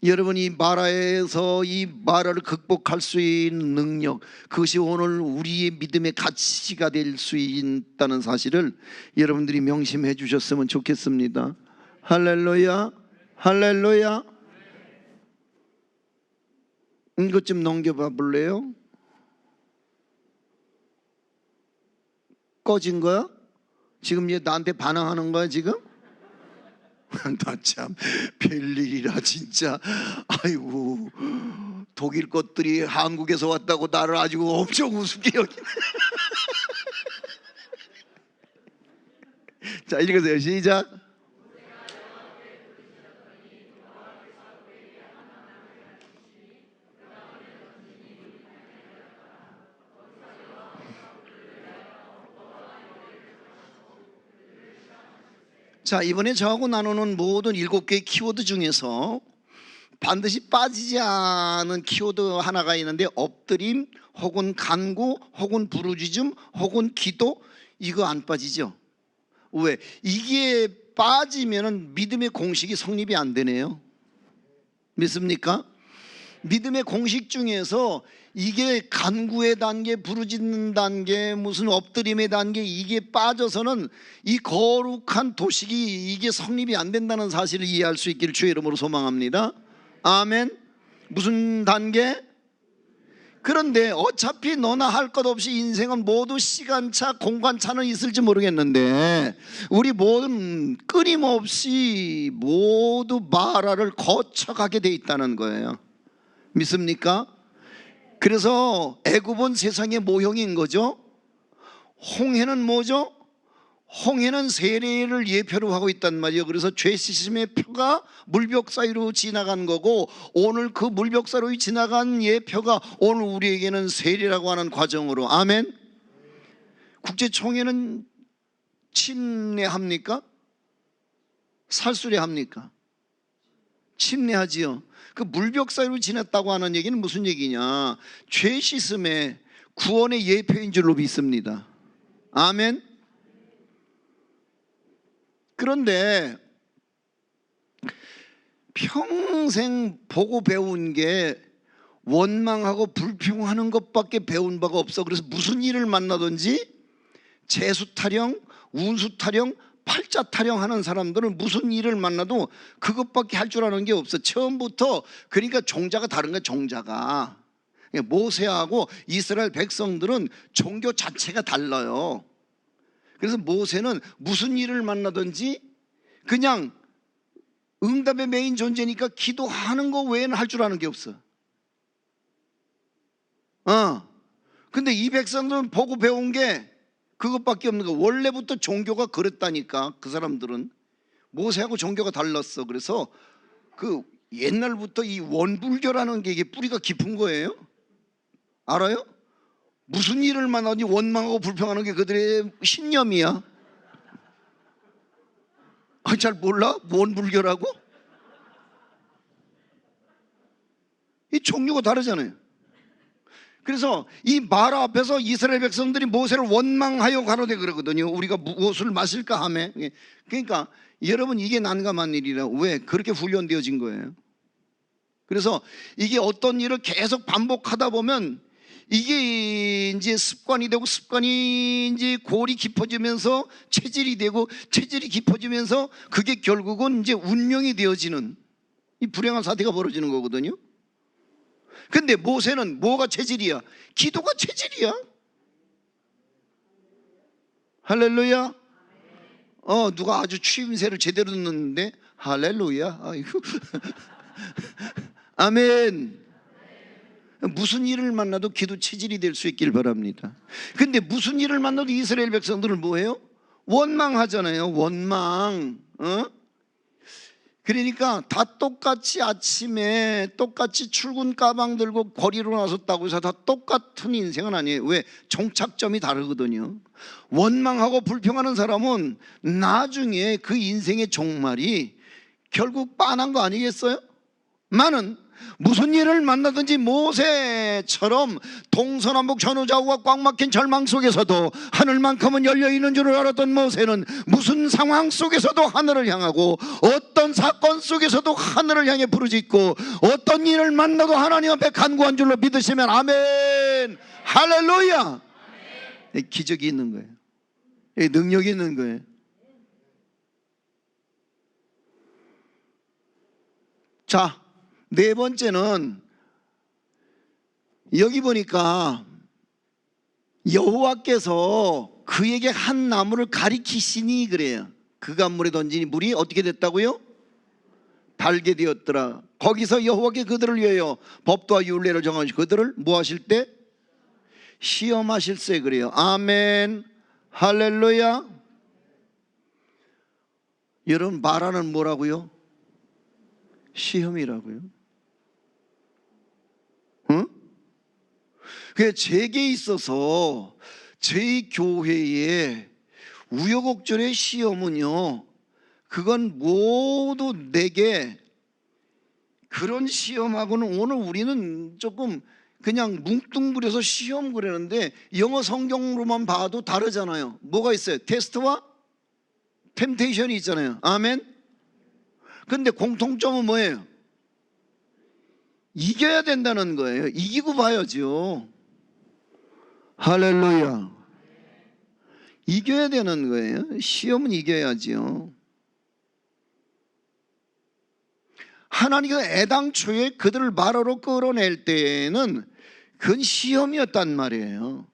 여러분, 이 마라에서 이 마라를 극복할 수 있는 능력, 그것이 오늘 우리의 믿음의 가치가 될 수 있다는 사실을 여러분들이 명심해 주셨으면 좋겠습니다. 할렐루야. 할렐루야. 이것 좀 넘겨봐 볼래요? 꺼진 거야? 지금 얘 나한테 반항하는 거야 지금? 나 참 별일이라 진짜. 아이고, 독일 것들이 한국에서 왔다고 나를 아주 엄청 우습게 여기네. 자, 읽으세요. 시작. 자, 이번에 저하고 나누는 모든 7개의 키워드 중에서 반드시 빠지지 않은 키워드 하나가 있는데, 엎드림 혹은 간구 혹은 부르짖음 혹은 기도, 이거 안 빠지죠. 왜? 이게 빠지면은 믿음의 공식이 성립이 안 되네요. 믿습니까? 믿음의 공식 중에서 이게 간구의 단계, 부르짖는 단계, 무슨 엎드림의 단계, 이게 빠져서는 이 거룩한 도식이 이게 성립이 안 된다는 사실을 이해할 수 있기를 주의 이름으로 소망합니다. 아멘. 무슨 단계? 그런데 어차피 너나 할 것 없이 인생은 모두 시간차, 공간차는 있을지 모르겠는데 우리 모든 끊임없이 모두 마라를 거쳐가게 돼 있다는 거예요. 믿습니까? 그래서 애굽은 세상의 모형인 거죠. 홍해는 뭐죠? 홍해는 세례를 예표로 하고 있단 말이에요. 그래서 죄 씻음의 표가 물벽 사이로 지나간 거고, 오늘 그 물벽 사이로 지나간 예표가 오늘 우리에게는 세례라고 하는 과정으로, 아멘. 국제총회는 침례합니까? 살수례합니까? 침례하지요. 그 물벽 사이로 지났다고 하는 얘기는 무슨 얘기냐? 죄 씻음의 구원의 예표인 줄로 믿습니다. 아멘. 그런데 평생 보고 배운 게 원망하고 불평하는 것밖에 배운 바가 없어. 그래서 무슨 일을 만나든지 재수 타령, 운수 타령, 팔자 타령하는 사람들은 무슨 일을 만나도 그것밖에 할 줄 아는 게 없어. 처음부터. 그러니까 종자가 다른 거야. 종자가 모세하고 이스라엘 백성들은 종교 자체가 달라요. 그래서 모세는 무슨 일을 만나든지 그냥 응답의 메인 존재니까 기도하는 거 외에는 할 줄 아는 게 없어. 근데 이 백성들은 보고 배운 게 그것밖에 없는 거. 원래부터 종교가 그랬다니까. 그 사람들은 모세하고 종교가 달랐어. 그래서 그 옛날부터 이 원불교라는 게 이게 뿌리가 깊은 거예요. 알아요? 무슨 일을 만나니 원망하고 불평하는 게 그들의 신념이야. 잘 몰라? 원불교라고? 이 종류가 다르잖아요. 그래서 이 마라 앞에서 이스라엘 백성들이 모세를 원망하여 가로되 그러거든요. 우리가 무엇을 마실까 하며. 그러니까 여러분, 이게 난감한 일이라. 왜? 그렇게 훈련되어진 거예요. 그래서 이게 어떤 일을 계속 반복하다 보면 이게 이제 습관이 되고, 습관이 이제 골이 깊어지면서 체질이 되고, 체질이 깊어지면서 그게 결국은 이제 운명이 되어지는 이 불행한 사태가 벌어지는 거거든요. 근데 모세는 뭐가 체질이야? 기도가 체질이야. 할렐루야. 누가 아주 추임새를 제대로 듣는데 할렐루야. 아이고. 아멘. 무슨 일을 만나도 기도 체질이 될 수 있길 바랍니다. 근데 무슨 일을 만나도 이스라엘 백성들은 뭐예요? 원망하잖아요. 원망. 그러니까 다 똑같이 아침에 똑같이 출근 가방 들고 거리로 나섰다고 해서 다 똑같은 인생은 아니에요. 왜? 종착점이 다르거든요. 원망하고 불평하는 사람은 나중에 그 인생의 종말이 결국 빤한 거 아니겠어요? 많은 무슨 일을 만나든지 모세처럼 동서남북 전후좌우가 꽉 막힌 절망 속에서도 하늘만큼은 열려있는 줄을 알았던 모세는 무슨 상황 속에서도 하늘을 향하고, 어떤 사건 속에서도 하늘을 향해 부르짖고, 어떤 일을 만나도 하나님 앞에 간구한 줄로 믿으시면 아멘. 할렐루야. 기적이 있는 거예요. 능력이 있는 거예요. 자, 네 번째는 여기 보니까 여호와께서 그에게 한 나무를 가리키시니 그래요. 그 간물에 던지니 물이 어떻게 됐다고요? 달게 되었더라. 거기서 여호와께 그들을 위하여 법도와 율례를 정하시고 그들을 뭐 하실 때? 시험하실세 그래요. 아멘. 할렐루야. 여러분, 말하는 뭐라고요? 시험이라고요. 제게 있어서 제 교회의 우여곡절의 시험은요, 그건 모두 내게 그런 시험하고는 오늘 우리는 조금 그냥 뭉뚱그려서 시험 그러는데 영어 성경으로만 봐도 다르잖아요. 뭐가 있어요? 테스트와 템테이션이 있잖아요. 아멘. 근데 공통점은 뭐예요? 이겨야 된다는 거예요. 이기고 봐야죠. 할렐루야. 이겨야 되는 거예요. 시험은 이겨야지요. 하나님이 애당초에 그들을 마라로 끌어낼 때에는 그건 시험이었단 말이에요.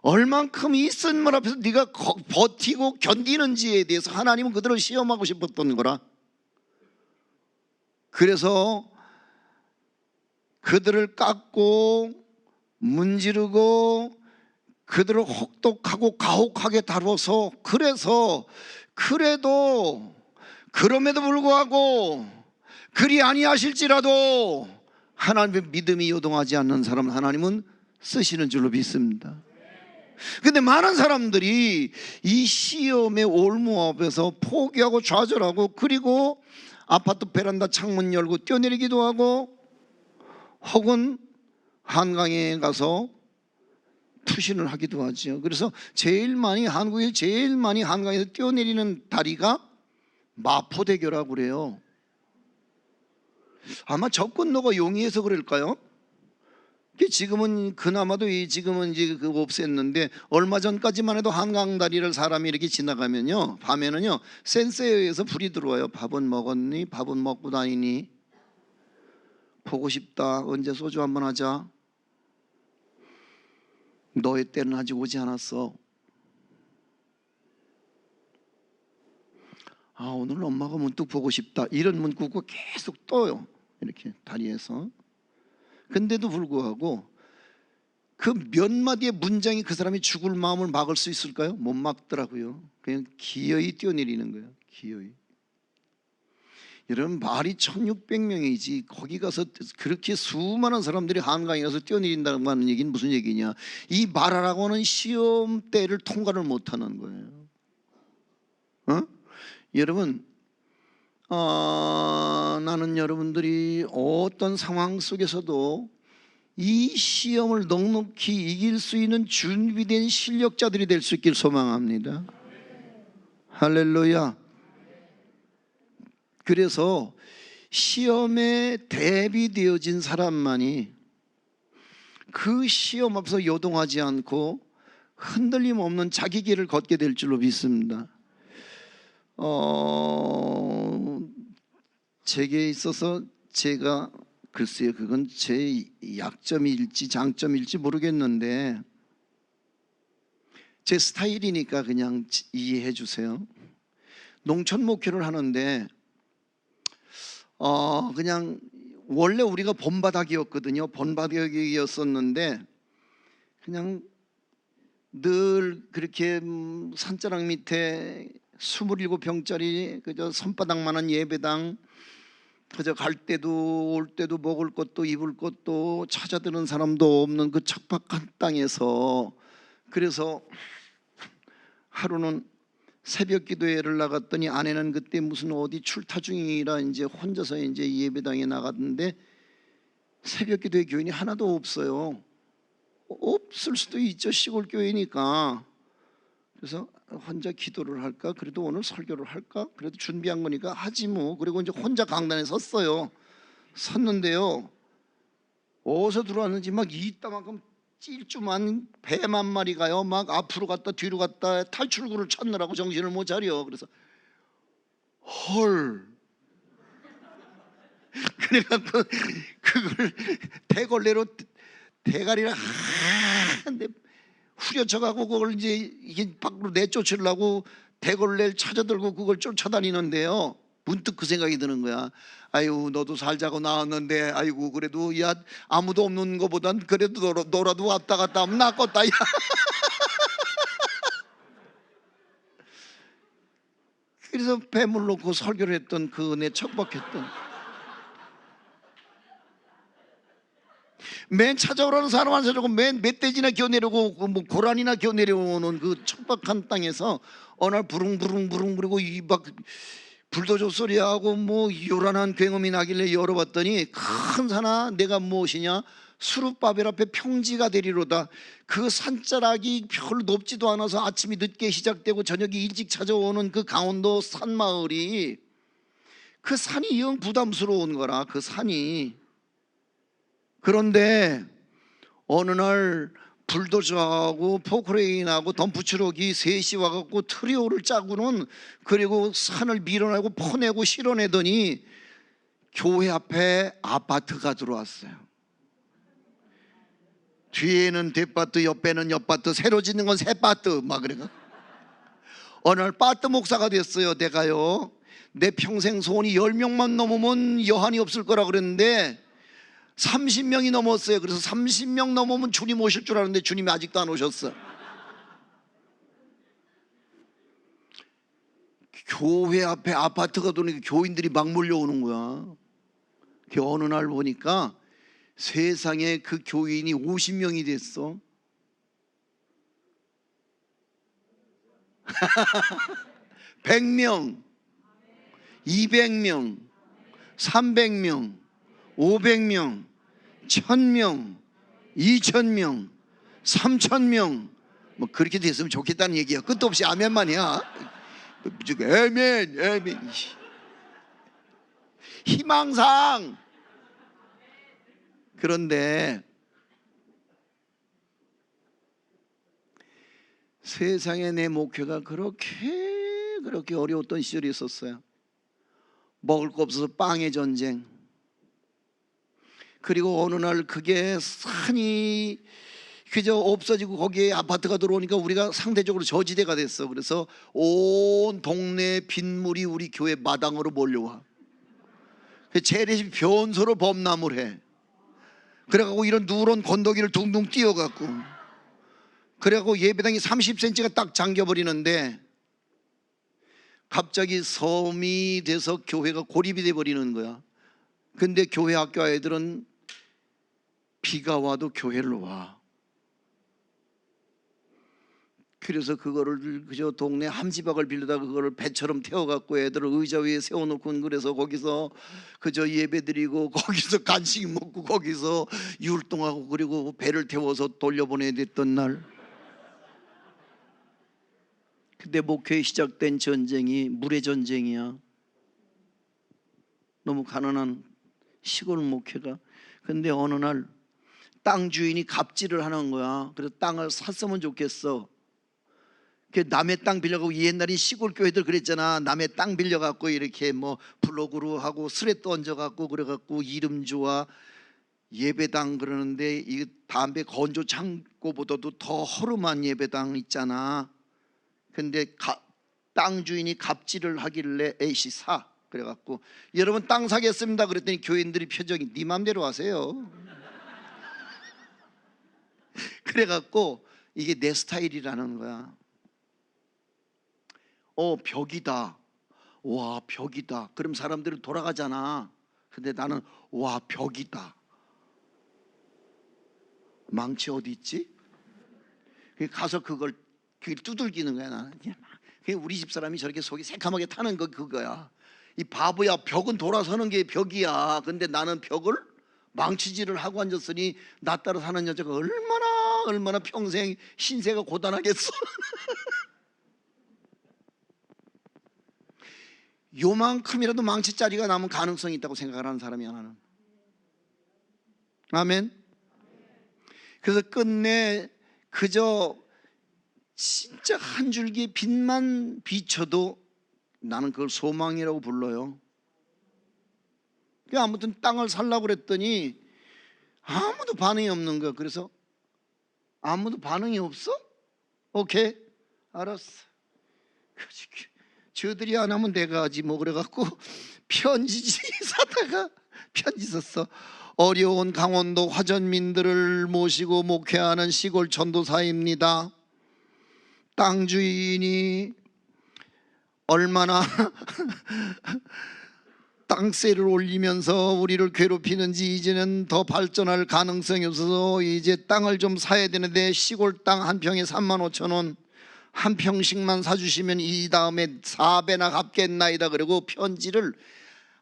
얼만큼 이 쓴물 앞에서 네가 버티고 견디는지에 대해서 하나님은 그들을 시험하고 싶었던 거라. 그래서 그들을 깎고 문지르고 그들을 혹독하고 가혹하게 다뤄서 그래도 그럼에도 불구하고 그리 아니하실지라도 하나님의 믿음이 요동하지 않는 사람을 하나님은 쓰시는 줄로 믿습니다. 근데 많은 사람들이 이 시험의 올무 앞에서 포기하고 좌절하고, 그리고 아파트 베란다 창문 열고 뛰어내리기도 하고, 혹은 한강에 가서 투신을 하기도 하죠. 그래서 한국에 제일 많이 한강에서 뛰어내리는 다리가 마포대교라고 그래요. 아마 저 건너가 용이해서 그럴까요? 지금은 그나마도 지금은 이제 없앴는데, 얼마 전까지만 해도 한강 다리를 사람이 이렇게 지나가면요, 밤에는요 센서에 의해서 불이 들어와요. 밥은 먹었니? 밥은 먹고 다니니? 보고 싶다. 언제 소주 한번 하자. 너의 때는 아직 오지 않았어. 오늘 엄마가 문득 보고 싶다. 이런 문구가 계속 떠요, 이렇게 다리에서. 근데도 불구하고 그 몇 마디의 문장이 그 사람이 죽을 마음을 막을 수 있을까요? 못 막더라고요. 그냥 기어이 뛰어내리는 거예요. 기어이. 여러분, 말이 1600명이지 거기 가서 그렇게 수많은 사람들이 한강에 가서 뛰어내린다는 하는 얘기는 무슨 얘기냐? 이 말하라고 하는 시험대를 통과를 못하는 거예요. 여러분, 나는 여러분들이 어떤 상황 속에서도 이 시험을 넉넉히 이길 수 있는 준비된 실력자들이 될 수 있길 소망합니다. 할렐루야. 그래서 시험에 대비되어진 사람만이 그 시험 앞에서 요동하지 않고 흔들림 없는 자기 길을 걷게 될 줄로 믿습니다. 제게 있어서 제가 글쎄요, 그건 제 약점일지 장점일지 모르겠는데 제 스타일이니까 그냥 이해해 주세요. 농촌 목회를 하는데 그냥 원래 우리가 본바닥이었거든요. 본바닥이었었는데 그냥 늘 그렇게 산자락 밑에 27평짜리 그저 손바닥만한 예배당, 그저 갈 때도 올 때도 먹을 것도 입을 것도 찾아드는 사람도 없는 그 척박한 땅에서, 그래서 하루는 새벽 기도회를 나갔더니 아내는 그때 무슨 어디 출타 중이라 이제 혼자서 이제 예배당에 나갔는데 새벽 기도회 교인이 하나도 없어요. 없을 수도 있죠, 시골 교회니까. 그래서 혼자 기도를 할까? 그래도 오늘 설교를 할까? 그래도 준비한 거니까 하지 뭐. 그리고 이제 혼자 강단에 섰어요. 섰는데요, 어디서 들어왔는지 막 이따만큼 찔쭈만 뱀 한 마리가요 막 앞으로 갔다 뒤로 갔다 탈출구를 찾느라고 정신을 못 차려. 그래서 헐, 그래갖고 그걸 대걸레로 대가리를 한데 후려쳐가고 그걸 이제 이게 밖으로 내쫓으려고 대걸레를 찾아들고 그걸 쫓아다니는데요, 문득 그 생각이 드는 거야. 아유, 너도 살자고 나왔는데 아이고 그래도 야 아무도 없는 거보단 그래도 너라도 왔다 갔다 하면 낫겠다 야. 그래서 뱀을 놓고 설교를 했던 그 은혜 척박했던, 맨 찾아오라는 사람 안 찾아오고 맨 멧돼지나 기어내려고 뭐 고라니나 기어내려오는 그 척박한 땅에서 어느 날 부릉부릉 그리고 이 막 불도저 소리하고 뭐 요란한 굉음이 나길래 열어봤더니 큰 산아 내가 무엇이냐, 수룻바벨 앞에 평지가 되리로다. 그 산자락이 별로 높지도 않아서 아침이 늦게 시작되고 저녁이 일찍 찾아오는 그 강원도 산마을이, 그 산이 영 부담스러운 거라, 그 산이. 그런데 어느 날 불도저하고 포크레인하고 덤프트럭이 셋이 와갖고 트리오를 짜고는, 그리고 산을 밀어내고 퍼내고 실어내더니 교회 앞에 아파트가 들어왔어요. 뒤에는 뒷바트, 옆에는 옆바트, 새로 짓는 건 새바트 막 그래가. 어느 날 바트 목사가 됐어요. 내가요, 내 평생 소원이 10명만 넘으면 여한이 없을 거라 그랬는데 30명이 넘었어요. 그래서 30명 넘으면 주님 오실 줄 알았는데 주님이 아직도 안 오셨어. 교회 앞에 아파트가 도니까 교인들이 막 몰려오는 거야. 그 어느 날 보니까 세상에 그 교인이 50명이 됐어. 백 명 200명, 300명, 500명, 1000명, 2000명, 3000명, 뭐 그렇게 됐으면 좋겠다는 얘기야. 끝도 없이 아멘만이야. 아멘, 아멘. 희망상. 그런데 세상에 내 목회가 그렇게 어려웠던 시절이 있었어요. 먹을 거 없어서 빵의 전쟁. 그리고 어느 날 그게 산이 그저 없어지고 거기에 아파트가 들어오니까 우리가 상대적으로 저지대가 됐어. 그래서 온 동네 빗물이 우리 교회 마당으로 몰려와. 재래식 변소로 범람을 해. 그래갖고 이런 누런 건더기를 둥둥 뛰어갖고, 그래갖고 예배당이 30cm가 딱 잠겨버리는데 갑자기 섬이 돼서 교회가 고립이 돼버리는 거야. 근데 교회 학교 아이들은 비가 와도 교회를 와. 그래서 그거를 그저 동네 함지박을 빌려다가 그거를 배처럼 태워갖고 애들을 의자 위에 세워놓고, 그래서 거기서 그저 예배드리고 거기서 간식 먹고 거기서 율동하고, 그리고 배를 태워서 돌려보내야 됐던 날. 근데 목회에 시작된 전쟁이 물의 전쟁이야. 너무 가난한 시골 목회가. 근데 어느 날 땅 주인이 갑질을 하는 거야. 그래서 땅을 샀으면 좋겠어. 남의 땅 빌려가고, 옛날에 시골 교회들 그랬잖아. 남의 땅 빌려갖고 이렇게 뭐 블로그로 하고 스레 던져갖고 그래갖고 이름 좋아 예배당 그러는데, 이 담배 건조 창고보다도 더 허름한 예배당 있잖아. 근데 땅 주인이 갑질을 하길래 에이씨 사. 그래갖고 여러분 땅 사겠습니다. 그랬더니 교인들이 표정이 네 맘대로 하세요. 그래갖고 이게 내 스타일이라는 거야. 벽이다. 와, 벽이다. 그럼 사람들은 돌아가잖아. 근데 나는 와, 벽이다. 망치 어디 있지? 가서 그걸 두들기는 거야. 나는 우리 집 사람이 저렇게 속이 새카맣게 타는 거 그거야. 이 바보야, 벽은 돌아서는 게 벽이야. 근데 나는 벽을 망치질을 하고 앉았으니 나 따라 사는 여자가 얼마나 평생 신세가 고단하겠어. 요만큼이라도 망치자리가 남은 가능성이 있다고 생각을 하는 사람이야 나는. 아멘. 그래서 끝내 그저 진짜 한 줄기 빛만 비춰도 나는 그걸 소망이라고 불러요. 아무튼 땅을 살라고 그랬더니 아무도 반응이 없는 거야. 그래서 아무도 반응이 없어? 오케이, 알았어. 저들이 안 하면 내가 하지 뭐. 그래갖고 편지 사다가 편지 썼어. 어려운 강원도 화전민들을 모시고 목회하는 시골 전도사입니다. 땅 주인이 얼마나 땅세를 올리면서 우리를 괴롭히는지 이제는 더 발전할 가능성이 없어서 이제 땅을 좀 사야 되는데 시골 땅 한 평에 35,000원, 한 평씩만 사주시면 이 다음에 4배나 갚겠나이다. 그리고 편지를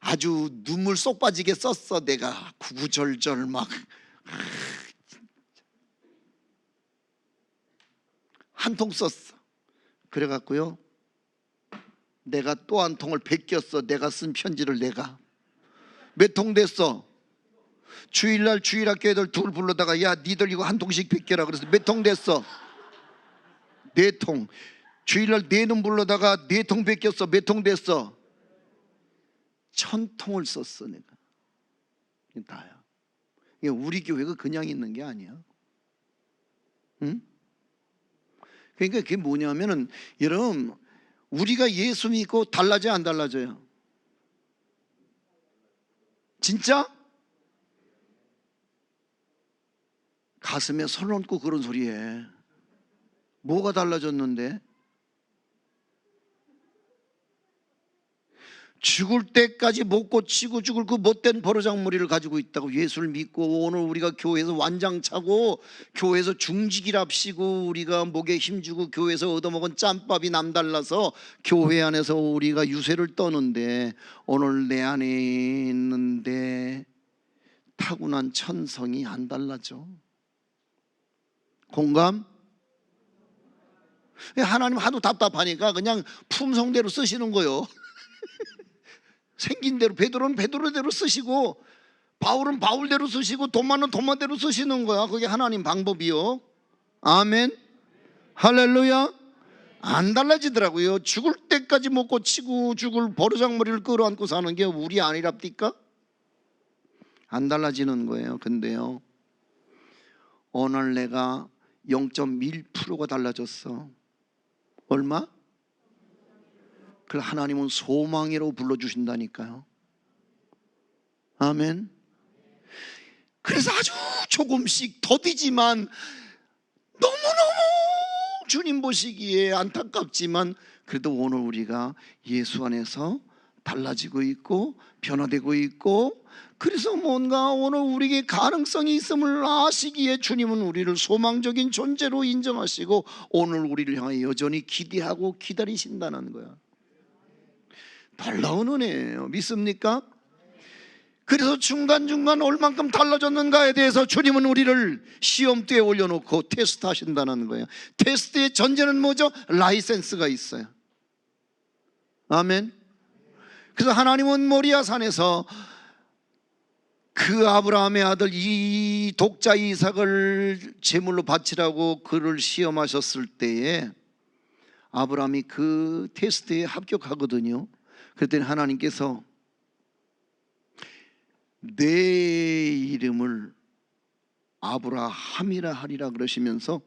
아주 눈물 쏙 빠지게 썼어. 내가 구구절절 막 한 통 썼어. 그래갖고요, 내가 또 한 통을 베꼈어. 내가 쓴 편지를. 내가 몇 통 됐어? 주일날 주일학교 애들 둘 불러다가 야 니들 이거 한 통씩 베껴라. 그래서 몇 통 됐어? 4통. 주일날 4놈 불러다가 4통 베꼈어. 몇 통 됐어? 1000통을 썼어. 내가. 이게 다야. 우리 교회가 그냥 있는 게 아니야. 응? 그러니까 그게 뭐냐면은, 여러분, 우리가 예수 믿고 달라져요, 안 달라져요? 진짜? 가슴에 손 얹고 그런 소리 해. 뭐가 달라졌는데? 죽을 때까지 못 고치고 죽을 그 못된 버르장머리를 가지고 있다고. 예수를 믿고 오늘 우리가 교회에서 완장 차고 교회에서 중직이랍시고 우리가 목에 힘주고 교회에서 얻어먹은 짬밥이 남달라서 교회 안에서 우리가 유세를 떠는데, 오늘 내 안에 있는데 타고난 천성이 안 달라져. 공감? 하나님 하도 답답하니까 그냥 품성대로 쓰시는 거요. 생긴 대로. 베드로는 베드로대로 쓰시고 바울은 바울대로 쓰시고 도마는 도마대로 쓰시는 거야. 그게 하나님 방법이요. 아멘. 할렐루야. 안 달라지더라고요. 죽을 때까지 못 고치고 죽을 버르장머리를 끌어안고 사는 게 우리 아니랍니까? 안 달라지는 거예요. 근데요, 오늘 내가 0.1%가 달라졌어. 얼마? 그걸 하나님은 소망이라고 불러주신다니까요. 아멘. 그래서 아주 조금씩 더디지만 너무너무 주님 보시기에 안타깝지만 그래도 오늘 우리가 예수 안에서 달라지고 있고 변화되고 있고, 그래서 뭔가 오늘 우리에게 가능성이 있음을 아시기에 주님은 우리를 소망적인 존재로 인정하시고 오늘 우리를 향해 여전히 기대하고 기다리신다는 거야. 놀라운 은혜예요. 믿습니까? 그래서 중간중간 얼만큼 달라졌는가에 대해서 주님은 우리를 시험대에 올려놓고 테스트 하신다는 거예요. 테스트의 전제는 뭐죠? 라이센스가 있어요. 아멘. 그래서 하나님은 모리아 산에서 그 아브라함의 아들 이 독자 이삭을 제물로 바치라고 그를 시험하셨을 때에 아브라함이 그 테스트에 합격하거든요. 그랬더니 하나님께서 내 이름을 아브라함이라 하리라 그러시면서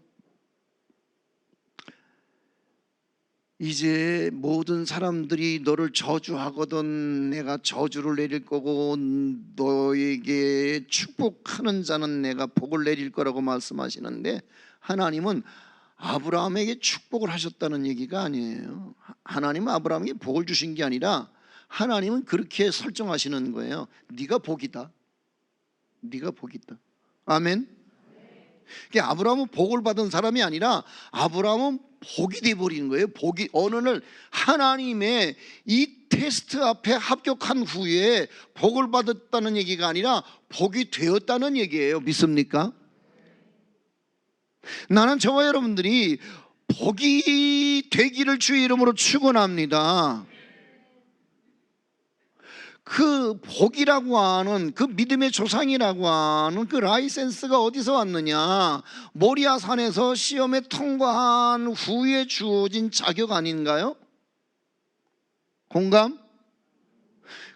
이제 모든 사람들이 너를 저주하거든 내가 저주를 내릴 거고 너에게 축복하는 자는 내가 복을 내릴 거라고 말씀하시는데, 하나님은 아브라함에게 축복을 하셨다는 얘기가 아니에요. 하나님은 아브라함에게 복을 주신 게 아니라 하나님은 그렇게 설정하시는 거예요. 네가 복이다. 네가 복이다. 아멘. 그러니까 아브라함은 복을 받은 사람이 아니라 아브라함은 복이 되어버리는 거예요. 복이 어느 날 하나님의 이 테스트 앞에 합격한 후에 복을 받았다는 얘기가 아니라 복이 되었다는 얘기예요. 믿습니까? 나는 저와 여러분들이 복이 되기를 주의 이름으로 축원합니다. 그 복이라고 하는 그 믿음의 조상이라고 하는 그 라이센스가 어디서 왔느냐? 모리아 산에서 시험에 통과한 후에 주어진 자격 아닌가요? 공감?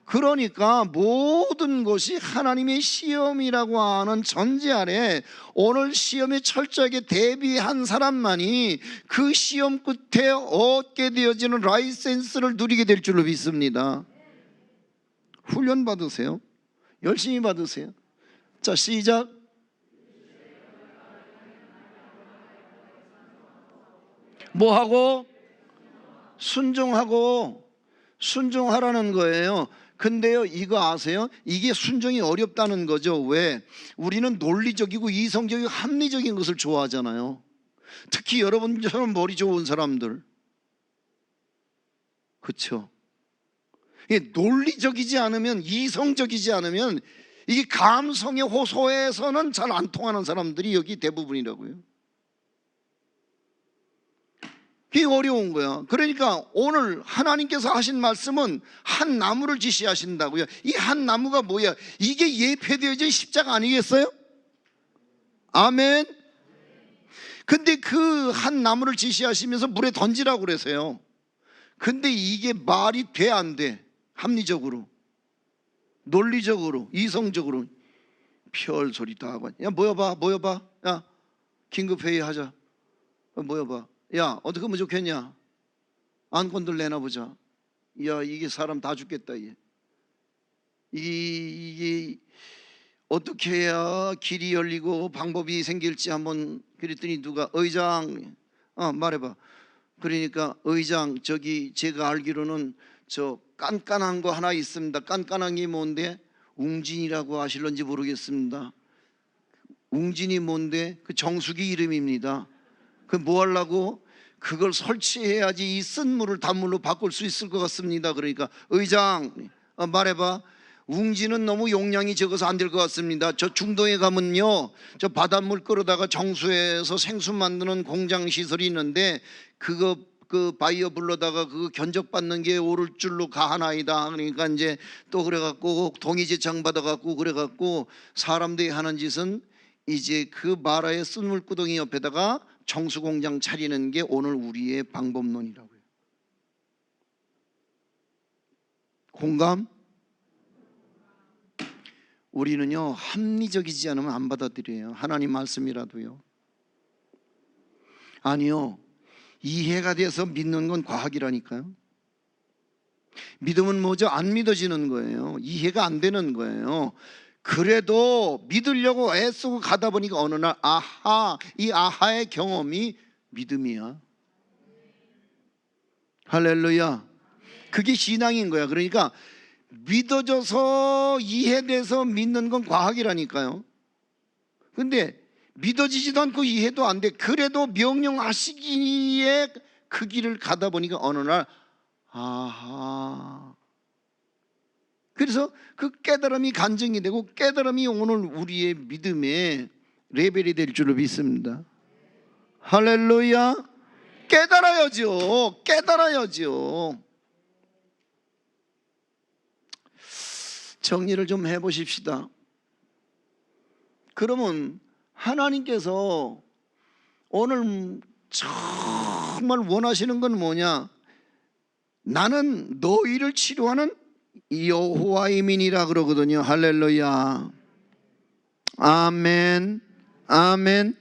그러니까 모든 것이 하나님의 시험이라고 하는 전제 아래 오늘 시험에 철저하게 대비한 사람만이 그 시험 끝에 얻게 되어지는 라이센스를 누리게 될 줄로 믿습니다. 훈련 받으세요. 열심히 받으세요. 자, 시작. 뭐하고? 순종하고. 순종하라는 거예요. 근데요, 이거 아세요? 이게 순종이 어렵다는 거죠. 왜? 우리는 논리적이고 이성적이고 합리적인 것을 좋아하잖아요. 특히 여러분처럼 머리 좋은 사람들, 그렇죠? 이게 논리적이지 않으면, 이성적이지 않으면, 이게 감성에 호소해서는 잘 안 통하는 사람들이 여기 대부분이라고요. 이게 어려운 거야. 그러니까 오늘 하나님께서 하신 말씀은 한 나무를 지시하신다고요. 이 한 나무가 뭐야? 이게 예표되어진 십자가 아니겠어요? 아멘. 근데 그 한 나무를 지시하시면서 물에 던지라고 그러세요. 근데 이게 말이 돼, 안 돼? 합리적으로, 논리적으로, 이성적으로 별 소리 다 하고, 야 모여봐, 야 긴급회의 하자, 모여봐, 야 어떻게 하면 좋겠냐, 안건들 내놔보자. 야 이게 사람 다 죽겠다. 이게 어떻게 해야 길이 열리고 방법이 생길지 한번. 그랬더니 누가 의장 말해봐. 그러니까 의장, 저기 제가 알기로는 저 깐깐한 거 하나 있습니다. 깐깐한 게 뭔데? 웅진이라고 아실런지 모르겠습니다. 웅진이 뭔데? 그 정수기 이름입니다. 그 뭐 하려고? 그걸 설치해야지 이 쓴 물을 단물로 바꿀 수 있을 것 같습니다. 그러니까 의장 말해봐. 웅진은 너무 용량이 적어서 안 될 것 같습니다. 저 중동에 가면요, 저 바닷물 끌어다가 정수해서 생수 만드는 공장 시설이 있는데 그거 그 바이어 불러다가 그거 견적받는 게 오를 줄로 가하나이다. 그러니까 이제 또 그래갖고 동의제청 받아갖고 그래갖고 사람들이 하는 짓은 이제 그 마라의 쓴 물구덩이 옆에다가 정수 공장 차리는 게 오늘 우리의 방법론이라고요. 공감? 우리는요 합리적이지 않으면 안 받아들여요. 하나님 말씀이라도요. 아니요, 이해가 돼서 믿는 건 과학이라니까요. 믿음은 뭐죠? 안 믿어지는 거예요. 이해가 안 되는 거예요. 그래도 믿으려고 애쓰고 가다 보니까 어느 날 아하, 이 아하의 경험이 믿음이야. 할렐루야. 그게 신앙인 거야. 그러니까 믿어져서 이해돼서 믿는 건 과학이라니까요. 근데 믿어지지도 않고 이해도 안 돼. 그래도 명령하시기에 그 길을 가다 보니까 어느 날 아하. 그래서 그 깨달음이 간증이 되고 깨달음이 오늘 우리의 믿음의 레벨이 될 줄로 믿습니다. 할렐루야. 깨달아야죠. 깨달아야죠. 정리를 좀 해보십시다. 그러면 하나님께서 오늘 정말 원하시는 건 뭐냐? 나는 너희를 치료하는 여호와의 민이라 그러거든요. 할렐루야. 아멘. 아멘.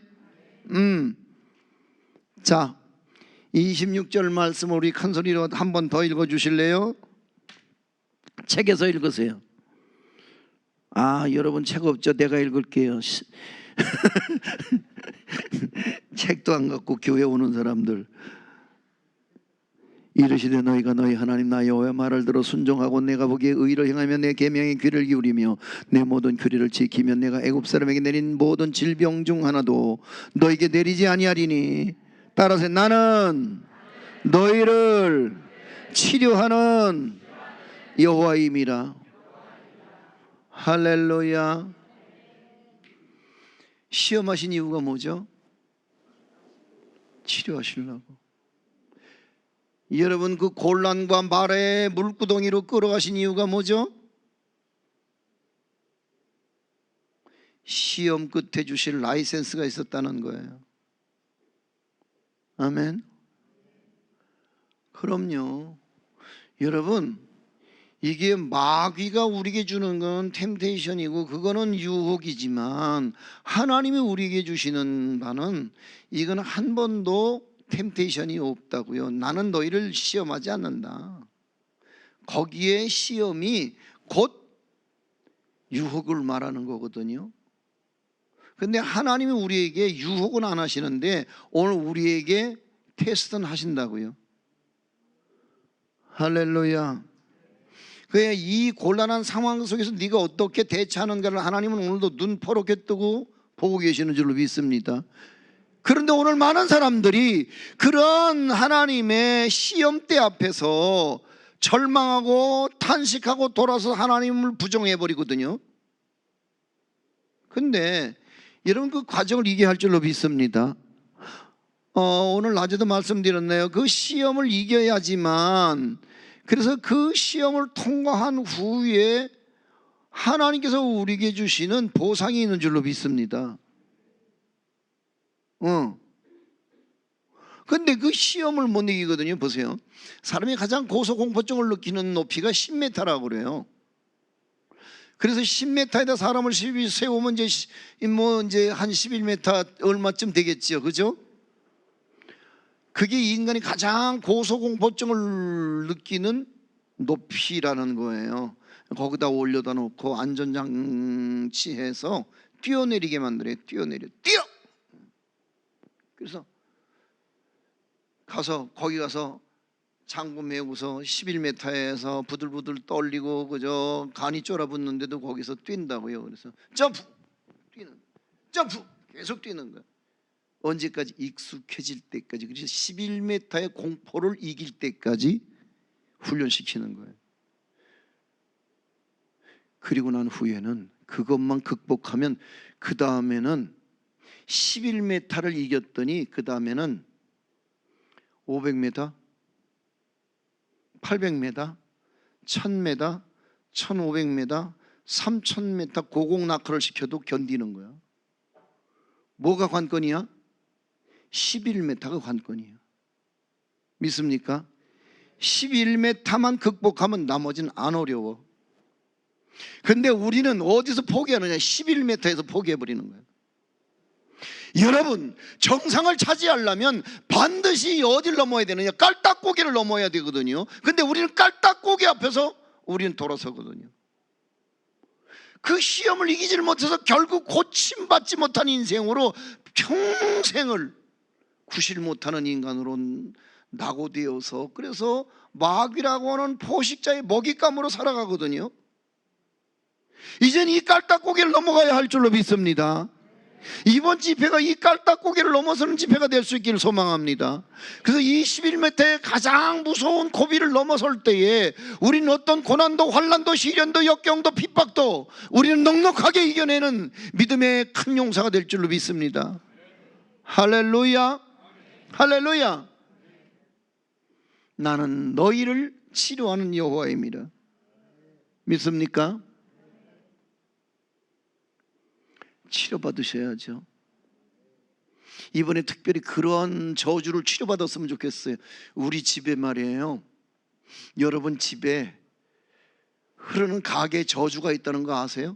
자, 26절 말씀 우리 큰 소리로 한 번 더 읽어 주실래요? 책에서 읽으세요. 아, 여러분 책 없죠? 내가 읽을게요. 책도 안 갖고 교회 오는 사람들. 이르시되 너희가 너희 하나님 나 여호와의 말을 들어 순종하고 내가 보기에 의로 행하며 내 계명에 귀를 기울이며 내 모든 규례를 지키면 내가 애굽 사람에게 내린 모든 질병 중 하나도 너에게 내리지 아니하리니 따라서 나는 너희를 치료하는 여호와임이라. 할렐루야. 시험하신 이유가 뭐죠? 치료하시려고. 여러분 그 곤란과 말의 물구덩이로 끌어가신 이유가 뭐죠? 시험 끝에 주실 라이센스가 있었다는 거예요. 아멘. 그럼요. 여러분 이게 마귀가 우리에게 주는 건 템테이션이고 그거는 유혹이지만 하나님이 우리에게 주시는 바는 이건 한 번도 템테이션이 없다고요. 나는 너희를 시험하지 않는다. 거기에 시험이 곧 유혹을 말하는 거거든요. 근데 하나님이 우리에게 유혹은 안 하시는데 오늘 우리에게 테스트는 하신다고요. 할렐루야. 그래, 이 곤란한 상황 속에서 네가 어떻게 대처하는가를 하나님은 오늘도 눈 퍼렇게 뜨고 보고 계시는 줄로 믿습니다. 그런데 오늘 많은 사람들이 그런 하나님의 시험대 앞에서 절망하고 탄식하고 돌아서 하나님을 부정해버리거든요. 근데 여러분 그 과정을 이겨야 할 줄로 믿습니다. 오늘 낮에도 말씀드렸네요. 그 시험을 이겨야지만, 그래서 그 시험을 통과한 후에 하나님께서 우리에게 주시는 보상이 있는 줄로 믿습니다. 근데 그 시험을 못 이기거든요. 보세요. 사람이 가장 고소공포증을 느끼는 높이가 10m라고 그래요. 그래서 10m에다 사람을 세우면 이제 한 11m 얼마쯤 되겠죠. 그죠? 그게 인간이 가장 고소공포증을 느끼는 높이라는 거예요. 거기다 올려다 놓고 안전장치해서 뛰어내리게 만들어요. 뛰어! 그래서 거기 가서 장구 메고서 11m에서 부들부들 떨리고 그저 간이 쫄아붙는데도 거기서 뛴다고요. 그래서 점프 계속 뛰는 거야. 언제까지? 익숙해질 때까지. 그래서 11m의 공포를 이길 때까지 훈련시키는 거예요. 그리고 난 후에는 그것만 극복하면 그 다음에는 11m를 이겼더니 그 다음에는 500m, 800m, 1000m, 1500m, 3000m 고공 낙하를 시켜도 견디는 거야. 뭐가 관건이야? 11m가 관건이야. 믿습니까? 11m만 극복하면 나머지는 안 어려워. 근데 우리는 어디서 포기하느냐? 11m에서 포기해버리는 거예요. 여러분, 정상을 차지하려면 반드시 어디를 넘어야 되느냐? 깔딱고개를 넘어야 되거든요. 근데 우리는 깔딱고개 앞에서 우리는 돌아서거든요. 그 시험을 이기질 못해서 결국 고침받지 못한 인생으로 평생을 구실 못하는 인간으로 낙오되어서, 그래서 마귀라고 하는 포식자의 먹잇감으로 살아가거든요. 이제는 이 깔딱고개를 넘어가야 할 줄로 믿습니다. 이번 집회가 이 깔딱고개를 넘어서는 집회가 될 수 있기를 소망합니다. 그래서 이 11m의 가장 무서운 고비를 넘어설 때에 우리는 어떤 고난도 환난도 시련도 역경도 핍박도 우리는 넉넉하게 이겨내는 믿음의 큰 용사가 될 줄로 믿습니다. 할렐루야, 할렐루야. 나는 너희를 치료하는 여호와입니다. 믿습니까? 치료받으셔야죠. 이번에 특별히 그런 저주를 치료받았으면 좋겠어요. 우리 집에 말이에요, 여러분 집에 흐르는 가게에 저주가 있다는 거 아세요?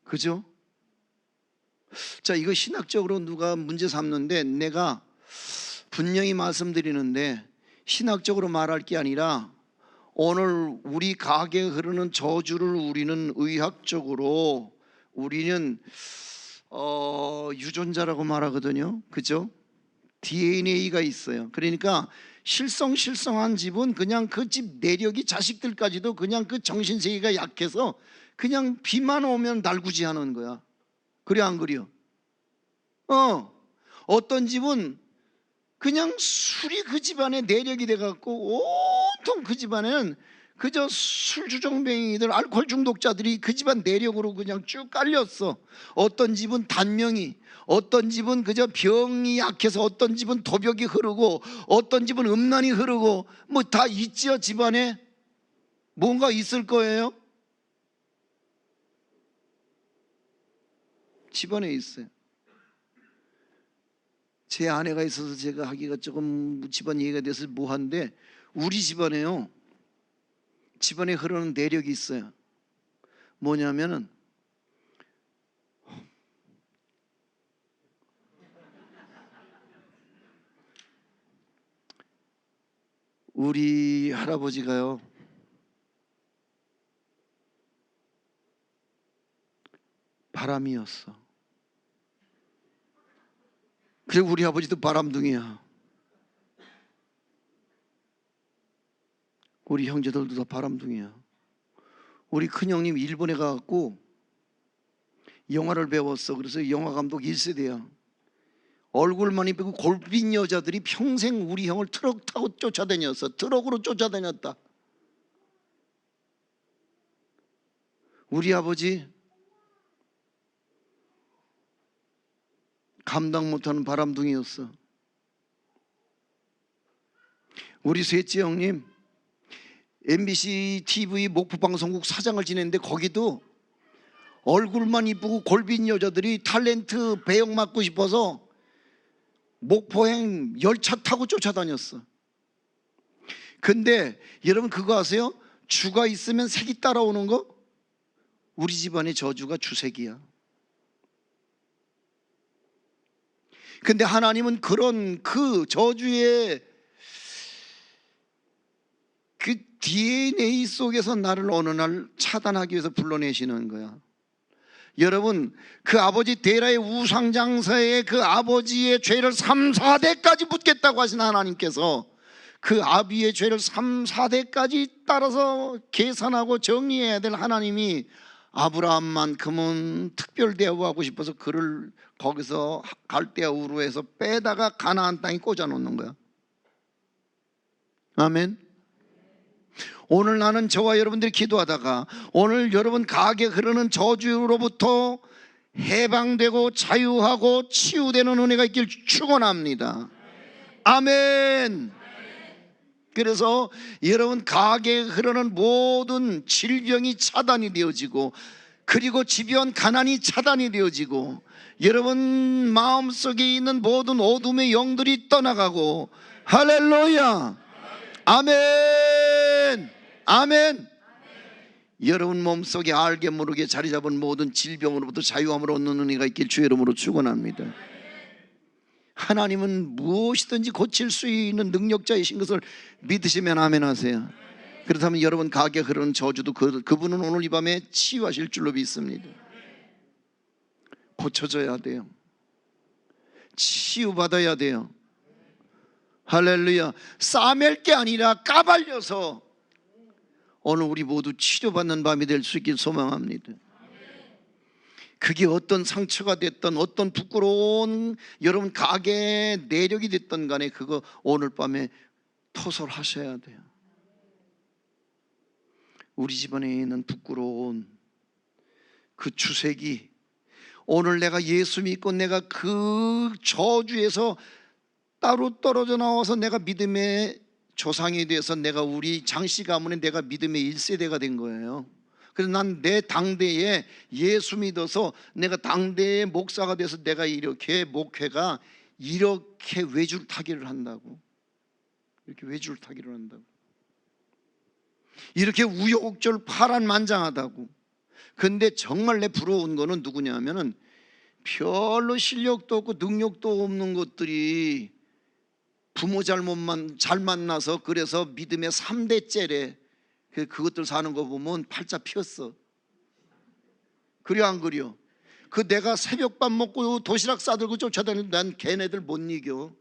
그죠? 자, 이거 신학적으로 누가 문제 삼는데 내가 분명히 말씀드리는데, 신학적으로 말할 게 아니라 오늘 우리 가게에 흐르는 저주를 우리는 의학적으로 우리는 유전자라고 말하거든요. 그죠? DNA가 있어요. 그러니까 실성한 집은 그냥 그 집 내력이 자식들까지도 그냥 그 정신세계가 약해서 그냥 비만 오면 날구지하는 거야. 그래 안 그래요? 어떤 집은 그냥 술이 그 집안의 내력이 돼갖고 온통 그 집안에는 그저 술주정뱅이들, 알코올 중독자들이 그 집안 내력으로 그냥 쭉 깔렸어. 어떤 집은 단명이, 어떤 집은 그저 병이 약해서, 어떤 집은 도벽이 흐르고, 어떤 집은 음란이 흐르고, 뭐 다 있지요. 집안에 뭔가 있을 거예요. 집안에 있어요. 제 아내가 있어서 제가 하기가 조금 집안 얘기가 돼서 뭐한데, 우리 집안에요, 집안에 흐르는 내력이 있어요. 뭐냐면은 우리 할아버지가요, 바람이었어. 그리고 우리 아버지도 바람둥이야. 우리 형제들도 다 바람둥이야. 우리 큰형님 일본에 가갖고 영화를 배웠어. 그래서 영화감독 1세대야. 얼굴만 이쁘고 골빈 여자들이 평생 우리 형을 트럭 타고 쫓아다녔어. 트럭으로 쫓아다녔다. 우리 아버지 감당 못하는 바람둥이였어. 우리 셋째 형님 MBC TV 목포방송국 사장을 지냈는데 거기도 얼굴만 이쁘고 골빈 여자들이 탤런트 배역 맡고 싶어서 목포행 열차 타고 쫓아다녔어. 근데 여러분 그거 아세요? 주가 있으면 색이 따라오는 거? 우리 집안의 저주가 주색이야. 근데 하나님은 그런 그 저주의 그 DNA 속에서 나를 어느 날 차단하기 위해서 불러내시는 거야. 여러분 그 아버지 데라의 우상장사의 그 아버지의 죄를 3, 4대까지 묻겠다고 하신 하나님께서 그 아비의 죄를 3, 4대까지 따라서 계산하고 정리해야 될 하나님이 아브라함만큼은 특별 대우하고 싶어서 그를 거기서 갈대아 우르에서 빼다가 가나안 땅에 꽂아 놓는 거야. 아멘. 오늘 나는 저와 여러분들이 기도하다가 오늘 여러분 가게 흐르는 저주로부터 해방되고 자유하고 치유되는 은혜가 있길 축원합니다. 아멘. 그래서 여러분 가게에 흐르는 모든 질병이 차단이 되어지고, 그리고 집요한 가난이 차단이 되어지고, 여러분 마음속에 있는 모든 어둠의 영들이 떠나가고, 할렐루야. 아멘. 아멘. 여러분 몸속에 알게 모르게 자리 잡은 모든 질병으로부터 자유함을 얻는 은혜가 있길 주의 이름으로 축원합니다. 하나님은 무엇이든지 고칠 수 있는 능력자이신 것을 믿으시면 아멘 하세요. 그렇다면 여러분 가게 흐르는 저주도 그분은 오늘 이 밤에 치유하실 줄로 믿습니다. 고쳐져야 돼요. 치유받아야 돼요. 할렐루야. 싸맬 게 아니라 까발려서 오늘 우리 모두 치료받는 밤이 될 수 있길 소망합니다. 그게 어떤 상처가 됐던, 어떤 부끄러운 여러분 가게의 내력이 됐던 간에 그거 오늘 밤에 토설하셔야 돼요. 우리 집안에 있는 부끄러운 그 주색이 오늘 내가 예수 믿고 내가 그 저주에서 따로 떨어져 나와서 내가 믿음의 조상이 돼서 내가 우리 장씨 가문에 내가 믿음의 1세대가 된 거예요. 그래서 난 내 당대에 예수 믿어서 내가 당대의 목사가 돼서 내가 이렇게 목회가 이렇게 외줄타기를 한다고, 이렇게 외줄타기를 한다고, 이렇게 우여곡절 파란만장하다고. 근데 정말 내 부러운 거는 누구냐면은 별로 실력도 없고 능력도 없는 것들이 부모 잘 만나서 그래서 믿음의 3대째래. 그것들 사는 거 보면 팔자 피었어. 그래 안 그려? 그 내가 새벽밥 먹고 도시락 싸들고 쫓아다니는 난 걔네들 못 이겨.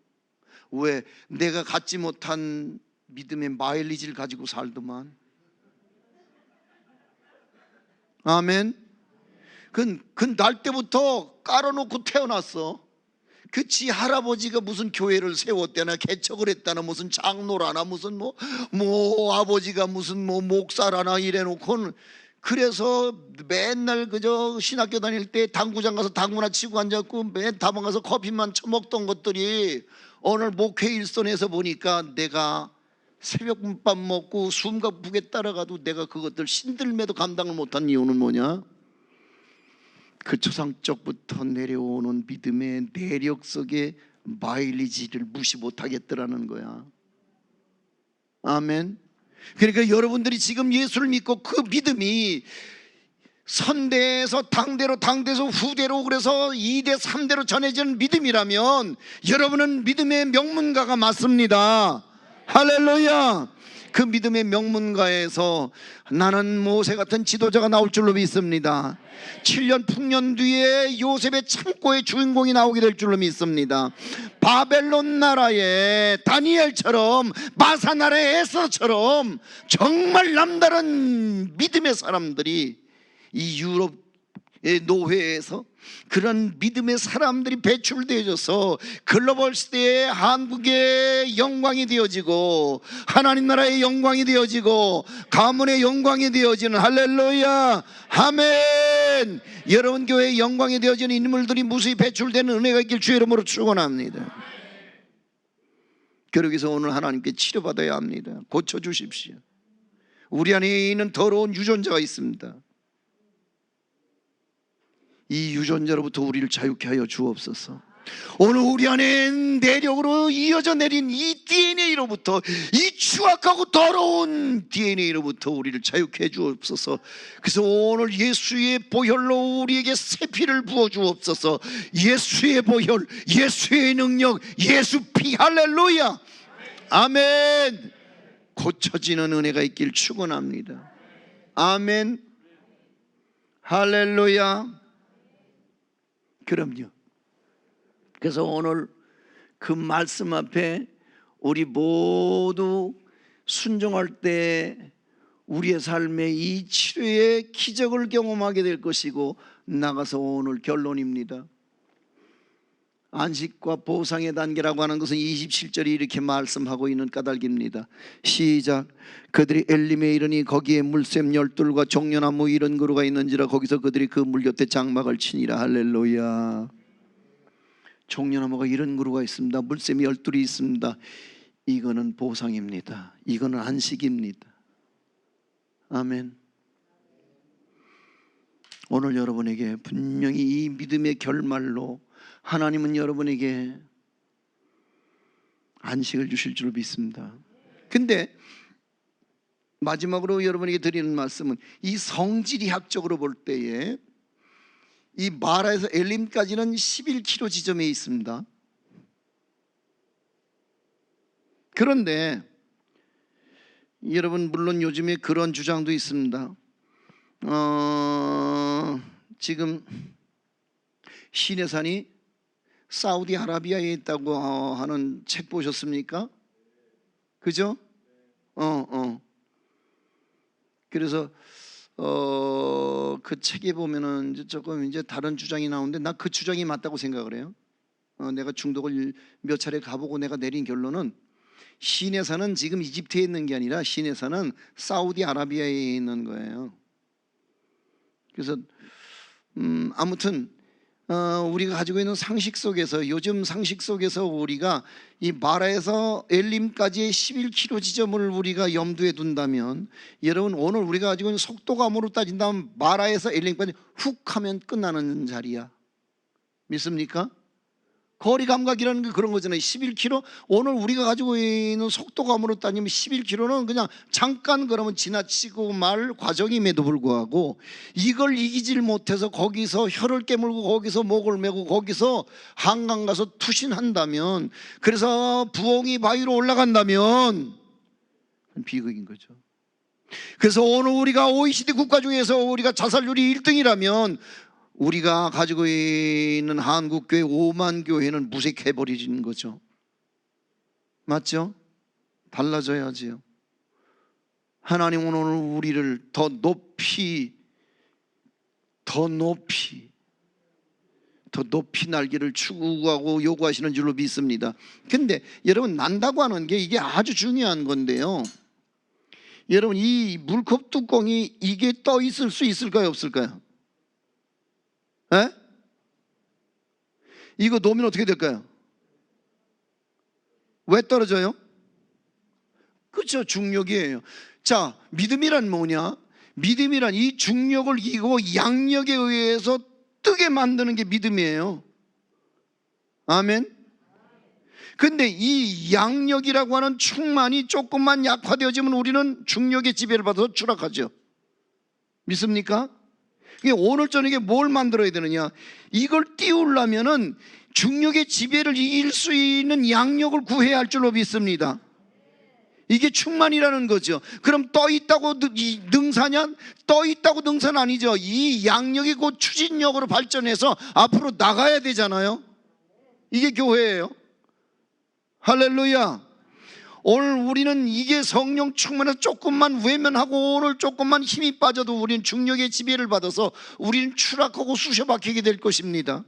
왜? 내가 갖지 못한 믿음의 마일리지를 가지고 살더만. 아멘. 그 날 때부터 깔아놓고 태어났어. 그 지 할아버지가 무슨 교회를 세웠대나 개척을 했다나 무슨 장로라나 무슨 뭐 아버지가 무슨 목사라나 이래놓고는, 그래서 맨날 그저 신학교 다닐 때 당구장 가서 당구나 치고 앉았고 맨 다방 가서 커피만 처먹던 것들이 오늘 목회 일선에서 보니까 내가 새벽밥 먹고 숨가쁘게 따라가도 내가 그것들 신들매도 감당을 못한 이유는 뭐냐? 그 초상적부터 내려오는 믿음의 내력 속에 마일리지를 무시 못하겠더라는 거야. 아멘. 그러니까 여러분들이 지금 예수를 믿고 그 믿음이 선대에서 당대에서 후대로, 그래서 2대 3대로 전해지는 믿음이라면 여러분은 믿음의 명문가가 맞습니다. 할렐루야. 그 믿음의 명문가에서 나는 모세 같은 지도자가 나올 줄로 믿습니다. 7년 풍년 뒤에 요셉의 창고의 주인공이 나오게 될 줄로 믿습니다. 바벨론 나라의 다니엘처럼, 마사 나라의 에서처럼 정말 남다른 믿음의 사람들이 이 유럽의 노회에서 그런 믿음의 사람들이 배출되어져서 글로벌 시대의 한국의 영광이 되어지고 하나님 나라의 영광이 되어지고 가문의 영광이 되어지는, 할렐루야, 아멘. 여러분 교회의 영광이 되어지는 인물들이 무수히 배출되는 은혜가 있길 주의 이름으로 축원합니다. 그러기서 오늘 하나님께 치료받아야 합니다. 고쳐주십시오. 우리 안에 있는 더러운 유전자가 있습니다. 이 유전자로부터 우리를 자유케 하여 주옵소서. 오늘 우리 안에 내력으로 이어져 내린 이 DNA로부터, 이 추악하고 더러운 DNA로부터 우리를 자유케 해 주옵소서. 그래서 오늘 예수의 보혈로 우리에게 새 피를 부어 주옵소서. 예수의 보혈, 예수의 능력, 예수 피, 할렐루야, 아멘. 고쳐지는 은혜가 있길 축원합니다. 아멘, 할렐루야. 그럼요. 그래서 오늘 그 말씀 앞에 우리 모두 순종할 때 우리의 삶에 이 치료의 기적을 경험하게 될 것이고, 나가서 오늘 결론입니다. 안식과 보상의 단계라고 하는 것은 27절이 이렇게 말씀하고 있는 까닭입니다. 시작. 그들이 엘림에 이르니 거기에 물샘 12과 종려나무 이런 그루가 있는지라 거기서 그들이 그 물 곁에 장막을 치니라. 할렐루야. 종려나무가 이런 그루가 있습니다. 물샘이 12이 있습니다. 이거는 보상입니다. 이거는 안식입니다. 아멘. 오늘 여러분에게 분명히 이 믿음의 결말로 하나님은 여러분에게 안식을 주실 줄 믿습니다. 근데 마지막으로 여러분에게 드리는 말씀은, 이 성지리학적으로 볼 때에 이 마라에서 엘림까지는 11km 지점에 있습니다. 그런데 여러분, 물론 요즘에 그런 주장도 있습니다. 지금 시내산이 사우디아라비아에 있다고 하는 책 보셨습니까? 그죠? 그래서 그 책에 보면은 이제 조금 이제 다른 주장이 나오는데, 나 그 주장이 맞다고 생각을 해요. 내가 중독을 몇 차례 가보고 내가 내린 결론은, 시내산은 지금 이집트에 있는 게 아니라 시내산은 사우디아라비아에 있는 거예요. 그래서 아무튼 우리가 가지고 있는 상식 속에서, 요즘 상식 속에서 우리가 이 마라에서 엘림까지의 11km 지점을 우리가 염두에 둔다면, 여러분 오늘 우리가 가지고 있는 속도감으로 따진다면 마라에서 엘림까지 훅 하면 끝나는 자리야. 믿습니까? 거리 감각이라는 게 그런 거잖아요. 11km, 오늘 우리가 가지고 있는 속도감으로 따지면 11km는 그냥 잠깐 그러면 지나치고 말 과정임에도 불구하고, 이걸 이기질 못해서 거기서 혀를 깨물고 거기서 목을 메고 거기서 한강 가서 투신한다면, 그래서 부엉이 바위로 올라간다면 비극인 거죠. 그래서 오늘 우리가 OECD 국가 중에서 우리가 자살률이 1등이라면 우리가 가지고 있는 한국교회 5만 교회는 무색해버리는 거죠. 맞죠? 달라져야지요. 하나님은 오늘 우리를 더 높이 날개를 추구하고 요구하시는 줄로 믿습니다. 근데 여러분, 난다고 하는 게 이게 아주 중요한 건데요, 여러분 이 물컵 뚜껑이 이게 떠 있을 수 있을까요, 없을까요? 에? 이거 놓으면 어떻게 될까요? 왜 떨어져요? 그렇죠, 중력이에요. 자, 믿음이란 뭐냐? 믿음이란 이 중력을 이기고 양력에 의해서 뜨게 만드는 게 믿음이에요. 아멘. 근데 이 양력이라고 하는 충만이 조금만 약화되어지면 우리는 중력의 지배를 받아서 추락하죠. 믿습니까? 오늘 저녁에 뭘 만들어야 되느냐? 이걸 띄우려면은 중력의 지배를 이길 수 있는 양력을 구해야 할 줄로 믿습니다. 이게 충만이라는 거죠. 그럼 떠 있다고 능사냐? 떠 있다고 능사는 아니죠. 이 양력이 곧 추진력으로 발전해서 앞으로 나가야 되잖아요. 이게 교회예요. 할렐루야. 오늘 우리는 이게 성령 충만해서 조금만 외면하고 오늘 조금만 힘이 빠져도 우리는 중력의 지배를 받아서 우리는 추락하고 쑤셔박히게 될 것입니다.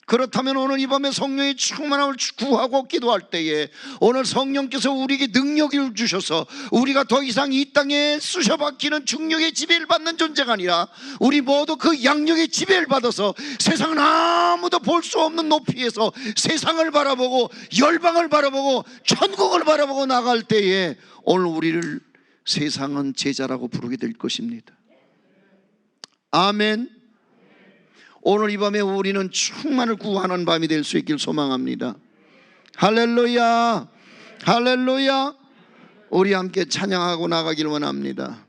그렇다면 오늘 이 밤에 성령의 충만함을 구하고 기도할 때에 오늘 성령께서 우리에게 능력을 주셔서 우리가 더 이상 이 땅에 쑤셔박히는 중력의 지배를 받는 존재가 아니라 우리 모두 그 양력의 지배를 받아서 세상은 아무도 볼 수 없는 높이에서 세상을 바라보고 열방을 바라보고 천국을 바라보고 나갈 때에 오늘 우리를 세상은 제자라고 부르게 될 것입니다. 아멘. 오늘 이 밤에 우리는 충만을 구하는 밤이 될 수 있길 소망합니다. 할렐루야, 할렐루야. 우리 함께 찬양하고 나가길 원합니다.